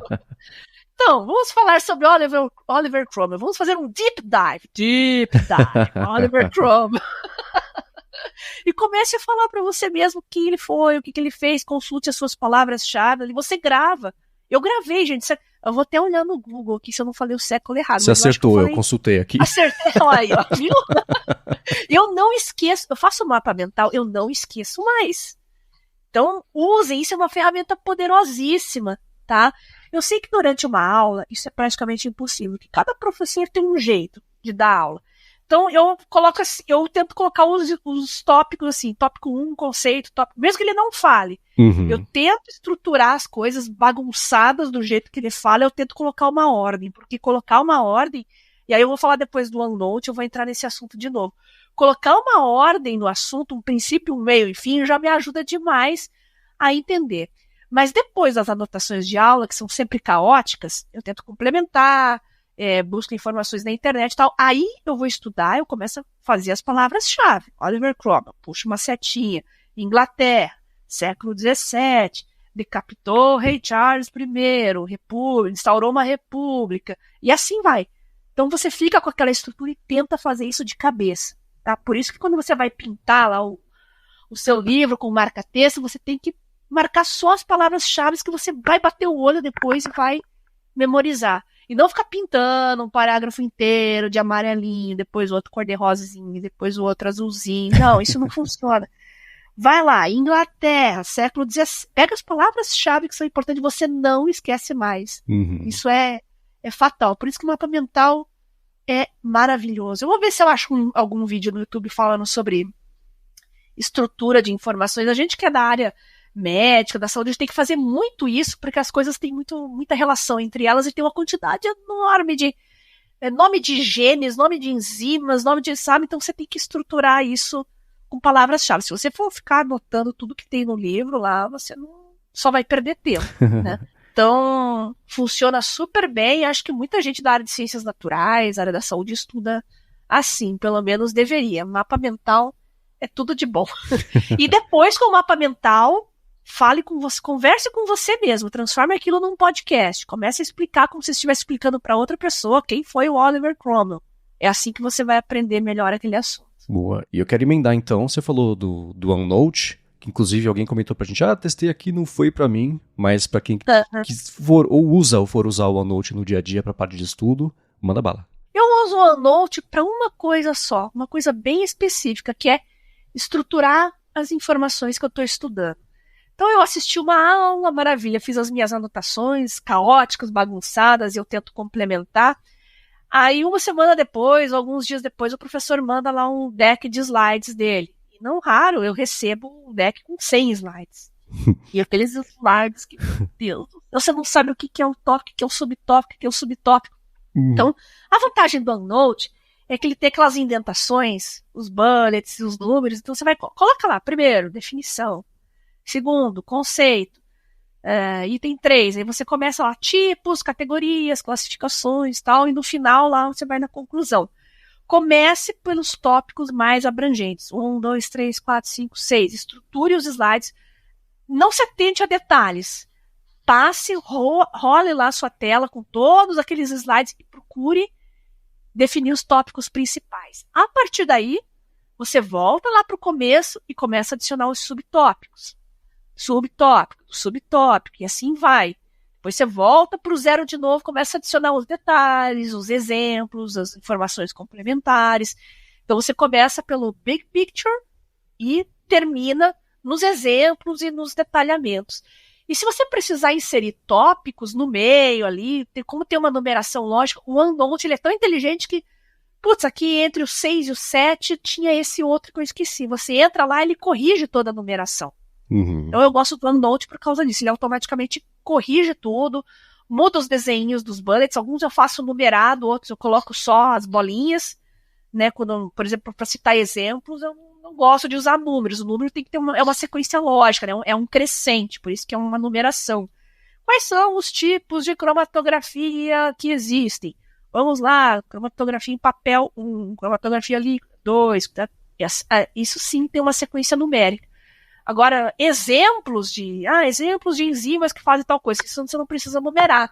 Então, vamos falar sobre Oliver Cromwell. Vamos fazer um deep dive. Oliver Cromwell. E comece a falar para você mesmo quem ele foi, o que ele fez, consulte as suas palavras-chave, e você grava. Eu gravei, gente, eu vou até olhar no Google aqui se eu não falei o século errado.
Você acertou, eu consultei aqui.
Acertei, olha aí, ó, viu? Eu não esqueço, eu faço um mapa mental, eu não esqueço mais. Então, usem, isso é uma ferramenta poderosíssima, tá? Eu sei que durante uma aula, isso é praticamente impossível, que cada professor tem um jeito de dar aula. Então, eu tento colocar os tópicos assim, tópico 1, conceito, tópico, mesmo que ele não fale. Eu tento estruturar as coisas bagunçadas do jeito que ele fala, eu tento colocar uma ordem, porque colocar uma ordem, e aí eu vou falar depois do OneNote, eu vou entrar nesse assunto de novo. Colocar uma ordem no assunto, um princípio, um meio e fim, já me ajuda demais a entender. Mas depois das anotações de aula, que são sempre caóticas, eu tento complementar, busco informações na internet e tal. Aí eu vou estudar, eu começo a fazer as palavras-chave. Oliver Cromwell, puxa uma setinha. Inglaterra, século XVII, decapitou o rei Charles I, instaurou uma república, e assim vai. Então você fica com aquela estrutura e tenta fazer isso de cabeça. Tá? Por isso que quando você vai pintar lá o seu livro com marca-texto, você tem que marcar só as palavras-chave que você vai bater o olho depois e vai memorizar. E não ficar pintando um parágrafo inteiro de amarelinho, depois o outro cor-de-rosazinho, depois o outro azulzinho. Não, isso não funciona. Vai lá, Inglaterra, século XVII. Pega as palavras-chave que são importantes, você não esquece mais. Isso é fatal. Por isso que o mapa mental é maravilhoso. Eu vou ver se eu acho algum vídeo no YouTube falando sobre estrutura de informações. A gente que é da área médica, da saúde, a gente tem que fazer muito isso, porque as coisas têm muita relação entre elas e tem uma quantidade enorme de nome de genes, nome de enzimas, sabe? Então você tem que estruturar isso com palavras-chave. Se você for ficar anotando tudo que tem no livro lá, você só vai perder tempo, né? Então, funciona super bem. Acho que muita gente da área de ciências naturais, área da saúde, estuda assim, pelo menos deveria. Mapa mental é tudo de bom. E depois, com o mapa mental, fale com você, converse com você mesmo, transforme aquilo num podcast. Comece a explicar como se estivesse explicando para outra pessoa quem foi o Oliver Cromwell. É assim que você vai aprender melhor aquele assunto.
Boa. E eu quero emendar então, você falou do OneNote, que inclusive alguém comentou pra gente, testei aqui, não foi pra mim, mas pra quem for usar o OneNote no dia a dia pra parte de estudo, manda bala.
Eu uso o OneNote pra uma coisa só, uma coisa bem específica, que é estruturar as informações que eu estou estudando. Então eu assisti uma aula, maravilha, fiz as minhas anotações caóticas, bagunçadas, e eu tento complementar. Aí uma semana depois, alguns dias depois, o professor manda lá um deck de slides dele. E não raro, eu recebo um deck com 100 slides. E aqueles slides que, meu Deus, você não sabe o que é o tópico, o que é o subtópico, o que é o subtópico. Então, a vantagem do OneNote é que ele tem aquelas indentações, os bullets, os números. Então você vai, coloca lá, primeiro, definição. Segundo, conceito. Item 3, aí você começa lá, tipos, categorias, classificações e tal, e no final lá você vai na conclusão. Comece pelos tópicos mais abrangentes. 1, 2, 3, 4, 5, 6. Estruture os slides. Não se atente a detalhes. Passe, role lá a sua tela com todos aqueles slides e procure definir os tópicos principais. A partir daí, você volta lá para o começo e começa a adicionar os subtópicos. Subtópico, e assim vai. Depois você volta para o zero de novo, começa a adicionar os detalhes, os exemplos, as informações complementares. Então você começa pelo big picture e termina nos exemplos e nos detalhamentos. E se você precisar inserir tópicos no meio ali, como tem uma numeração lógica, o OneNote ele é tão inteligente que, aqui entre o 6 e o 7 tinha esse outro que eu esqueci. Você entra lá e ele corrige toda a numeração. Então eu gosto do OneNote por causa disso. Ele automaticamente corrige tudo, muda os desenhos dos bullets. Alguns eu faço numerado, outros eu coloco só as bolinhas, né? Quando, por exemplo, para citar exemplos, eu não gosto de usar números. O número tem que ter uma sequência lógica, né? É um crescente, por isso que é uma numeração. Quais são os tipos de cromatografia que existem? Vamos lá, cromatografia em papel 1, cromatografia líquida 2. Isso sim tem uma sequência numérica. Agora, exemplos de enzimas que fazem tal coisa, isso você não precisa numerar.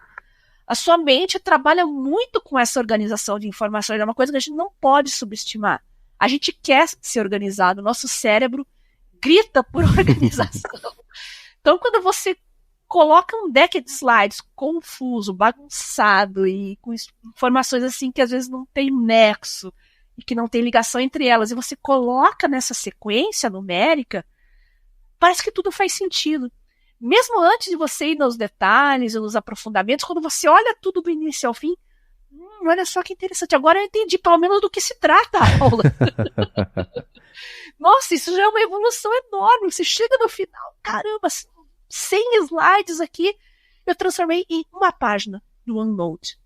A sua mente trabalha muito com essa organização de informações, é uma coisa que a gente não pode subestimar. A gente quer ser organizado, o nosso cérebro grita por organização. Então, quando você coloca um deck de slides confuso, bagunçado e com informações assim que às vezes não tem nexo e que não tem ligação entre elas, e você coloca nessa sequência numérica, parece que tudo faz sentido. Mesmo antes de você ir nos detalhes e nos aprofundamentos, quando você olha tudo do início ao fim, olha só que interessante, agora eu entendi pelo menos do que se trata a aula. Nossa, isso já é uma evolução enorme. Você chega no final, caramba, 100 slides aqui, eu transformei em uma página do OneNote.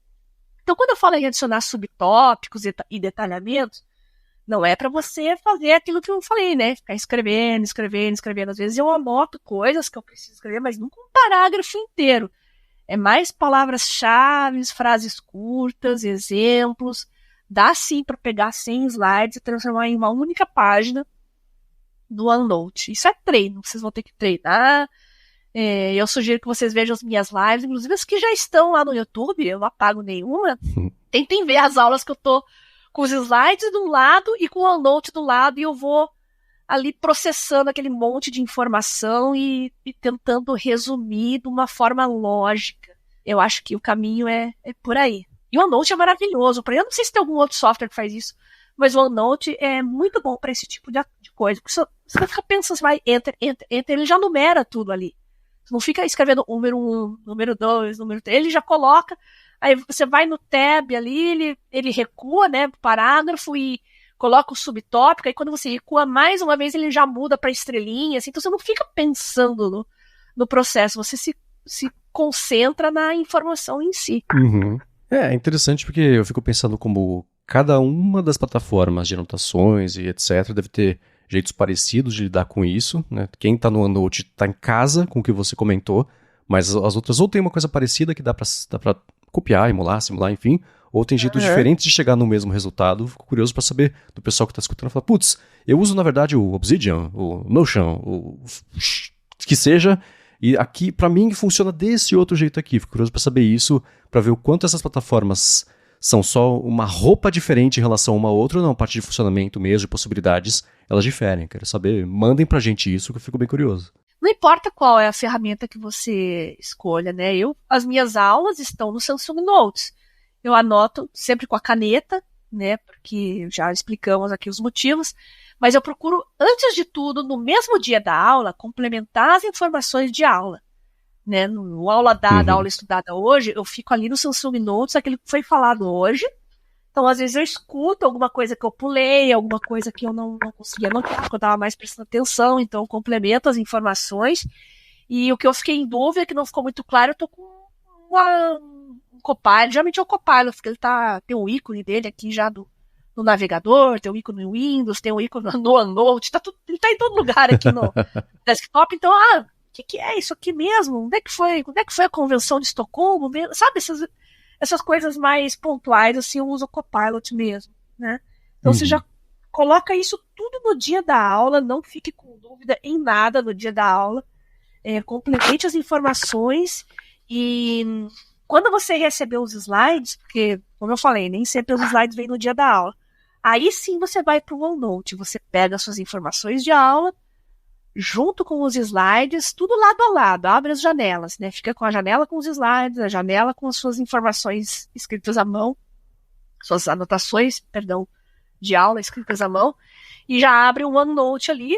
Então, quando eu falo em adicionar subtópicos e detalhamentos, não é para você fazer aquilo que eu falei, né? Ficar escrevendo. Às vezes eu anoto coisas que eu preciso escrever, mas nunca um parágrafo inteiro. É mais palavras-chave, frases curtas, exemplos. Dá sim para pegar 100 slides e transformar em uma única página do OneNote. Isso é treino, vocês vão ter que treinar. Eu sugiro que vocês vejam as minhas lives, inclusive as que já estão lá no YouTube, eu não apago nenhuma. Tentem ver as aulas que eu tô com os slides de um lado e com o OneNote do lado, e eu vou ali processando aquele monte de informação e tentando resumir de uma forma lógica. Eu acho que o caminho é por aí. E o OneNote é maravilhoso. Eu não sei se tem algum outro software que faz isso, mas o OneNote é muito bom para esse tipo de coisa. Porque você vai ficar pensando, você vai enter, ele já numera tudo ali. Você não fica escrevendo número 1, número 2, número 3, ele já coloca. Aí você vai no tab ali, ele recua, né, parágrafo e coloca o subtópico, aí quando você recua mais uma vez, ele já muda para estrelinha, assim, então você não fica pensando no processo, você se concentra na informação em si.
É interessante porque eu fico pensando como cada uma das plataformas de anotações e etc. deve ter jeitos parecidos de lidar com isso, né? Quem está no OneNote está em casa com o que você comentou, Mas as outras ou tem uma coisa parecida que dá pra copiar, emular, simular, enfim, ou tem jeitos diferentes de chegar no mesmo resultado. Fico curioso pra saber do pessoal que tá escutando, falar, putz, eu uso na verdade o Obsidian, o Notion, o que seja, e aqui pra mim funciona desse outro jeito aqui. Fico curioso pra saber isso, pra ver o quanto essas plataformas são só uma roupa diferente em relação a uma outra, ou não, parte de funcionamento mesmo, de possibilidades, elas diferem. Quero saber, mandem pra gente isso que eu fico bem curioso.
Não importa qual é a ferramenta que você escolha, né? As minhas aulas estão no Samsung Notes. Eu anoto sempre com a caneta, né? Porque já explicamos aqui os motivos. Mas eu procuro, antes de tudo, no mesmo dia da aula, complementar as informações de aula. Né? No aula dada, aula estudada hoje, eu fico ali no Samsung Notes, aquilo que foi falado hoje. Então, às vezes eu escuto alguma coisa que eu pulei, alguma coisa que eu não consegui anotar, porque eu estava mais prestando atenção, então eu complemento as informações. E o que eu fiquei em dúvida, que não ficou muito claro, eu tô com um Copilot, geralmente é o Copilot, porque ele tem um ícone dele aqui já no navegador, tem um ícone no Windows, tem um ícone no OneNote, ele tá em todo lugar aqui no desktop, então, o que é isso aqui mesmo? Onde é que foi a convenção de Estocolmo? Sabe, essas coisas mais pontuais, assim, eu uso o Copilot mesmo, né? Então você já coloca isso tudo no dia da aula, não fique com dúvida em nada no dia da aula, complemente as informações e quando você receber os slides, porque, como eu falei, nem sempre os slides vêm no dia da aula, aí sim você vai para o OneNote, você pega as suas informações de aula, junto com os slides, tudo lado a lado, abre as janelas, né? Fica com a janela com os slides, a janela com as suas informações escritas à mão, suas anotações, de aula escritas à mão, e já abre um OneNote ali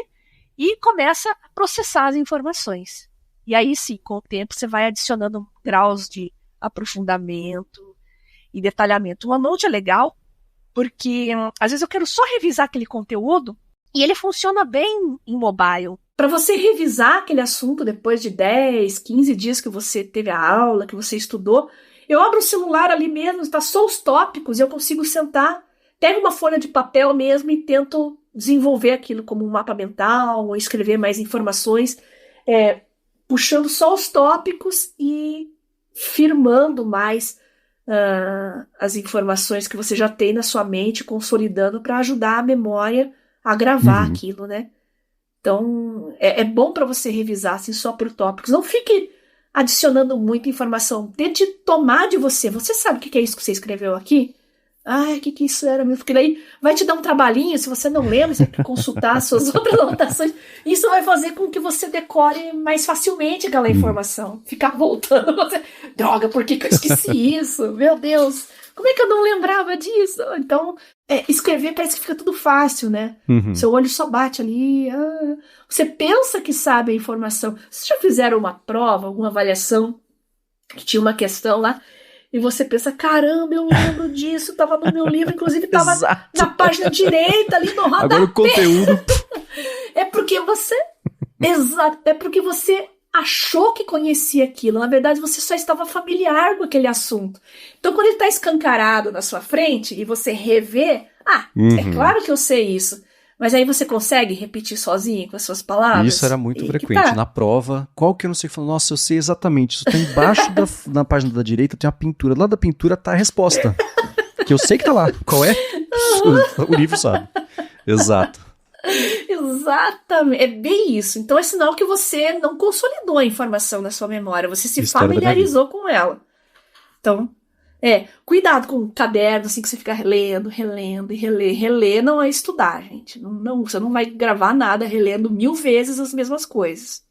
e começa a processar as informações. E aí sim, com o tempo, você vai adicionando graus de aprofundamento e detalhamento. O OneNote é legal, porque às vezes eu quero só revisar aquele conteúdo e ele funciona bem em mobile.
Para você revisar aquele assunto depois de 10, 15 dias que você teve a aula, que você estudou, eu abro o celular ali mesmo, está só os tópicos, e eu consigo sentar, pego uma folha de papel mesmo e tento desenvolver aquilo como um mapa mental, ou escrever mais informações, puxando só os tópicos e firmando mais as informações que você já tem na sua mente, consolidando para ajudar a memória a gravar aquilo, né? Então, é bom para você revisar assim, só por tópicos. Não fique adicionando muita informação. Tente tomar de você. Você sabe o que é isso que você escreveu aqui? O que isso era mesmo? Porque daí vai te dar um trabalhinho. Se você não lembra, você tem que consultar as suas outras anotações. Isso vai fazer com que você decore mais facilmente aquela informação. Ficar voltando. Droga, por que eu esqueci isso? Meu Deus, como é que eu não lembrava disso? Então, escrever parece que fica tudo fácil, né? Seu olho só bate ali. Você pensa que sabe a informação. Vocês já fizeram uma prova, alguma avaliação, que tinha uma questão lá, e você pensa, caramba, eu lembro disso, estava no meu livro, inclusive estava na página direita, ali no rodapé.
Agora o conteúdo...
É porque você achou que conhecia aquilo. Na verdade, você só estava familiar com aquele assunto. Então, quando ele está escancarado na sua frente e você revê, é claro que eu sei isso. Mas aí você consegue repetir sozinho com as suas palavras?
Isso era muito frequente. Na prova, qual que eu não sei, falando, nossa, eu sei exatamente. Isso tá embaixo na página da direita, tem uma pintura. Lá da pintura tá a resposta. Que eu sei que tá lá. Qual é? O livro sabe. Exato.
Exatamente, é bem isso. Então é sinal que você não consolidou a informação na sua memória, você se familiarizou com ela. Então, cuidado com o caderno, assim, que você fica relendo e reler. Reler não é estudar, gente. Não, você não vai gravar nada relendo 1000 vezes as mesmas coisas.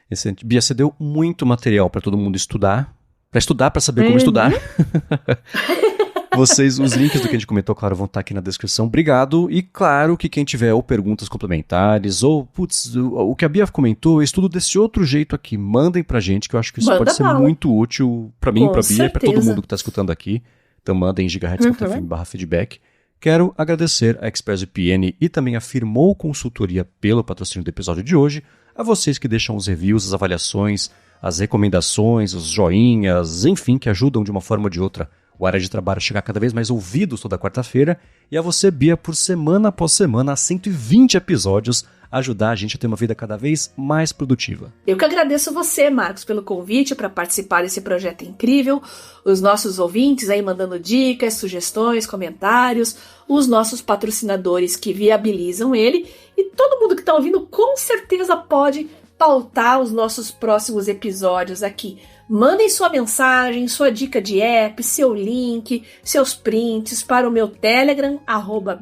Excelente. Bia, você deu muito material para todo mundo estudar, para saber como estudar. Os links do que a gente comentou, claro, vão estar aqui na descrição. Obrigado. E claro que quem tiver ou perguntas complementares ou, o que a Bia comentou, eu estudo desse outro jeito aqui. Mandem pra gente, que eu acho que isso pode ser muito útil pra mim, pra Bia e pra todo mundo que tá escutando aqui. Então mandem em gigahertz.fm/feedback. Quero agradecer a ExpressVPN e também a Firmou Consultoria pelo patrocínio do episódio de hoje. A vocês que deixam os reviews, as avaliações, as recomendações, os joinhas, enfim, que ajudam de uma forma ou de outra o Área de Trabalho chegar cada vez mais ouvidos toda quarta-feira, e a você, Bia, por semana após semana, há 120 episódios, ajudar a gente a ter uma vida cada vez mais produtiva.
Eu que agradeço você, Marcos, pelo convite para participar desse projeto incrível, os nossos ouvintes aí mandando dicas, sugestões, comentários, os nossos patrocinadores que viabilizam ele, e todo mundo que está ouvindo com certeza pode pautar os nossos próximos episódios aqui. Mandem sua mensagem, sua dica de app, seu link, seus prints para o meu Telegram,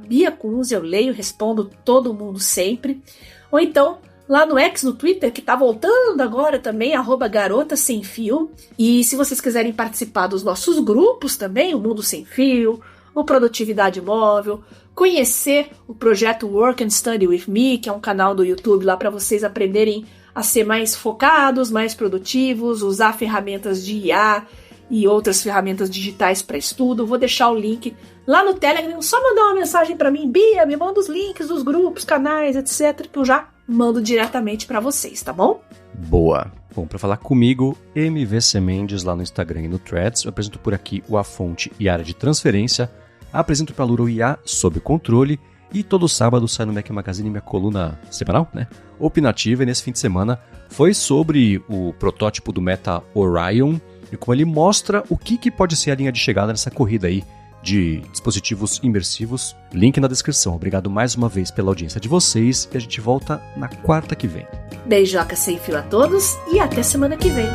@BiaCunz, eu leio, respondo todo mundo sempre. Ou então, lá no X, no Twitter, que tá voltando agora também, @GarotaSemFio. E se vocês quiserem participar dos nossos grupos também, o Mundo Sem Fio, o Produtividade Móvel, conhecer o projeto Work and Study With Me, que é um canal do YouTube lá para vocês aprenderem a ser mais focados, mais produtivos, usar ferramentas de IA e outras ferramentas digitais para estudo. Vou deixar o link lá no Telegram, só mandar uma mensagem para mim, Bia, me manda os links dos grupos, canais, etc, que eu já mando diretamente para vocês, tá bom?
Boa! Bom, para falar comigo, MVC Mendes lá no Instagram e no Threads, eu apresento por aqui o A Fonte e Área de Transferência, apresento para a Lura o IA sob controle, e todo sábado sai no Mac Magazine minha coluna semanal, né? Opinativa, e nesse fim de semana foi sobre o protótipo do Meta Orion e como ele mostra o que pode ser a linha de chegada nessa corrida aí de dispositivos imersivos. Link na descrição. Obrigado mais uma vez pela audiência de vocês e a gente volta na quarta que vem.
Beijoca sem fio a todos e até semana que vem.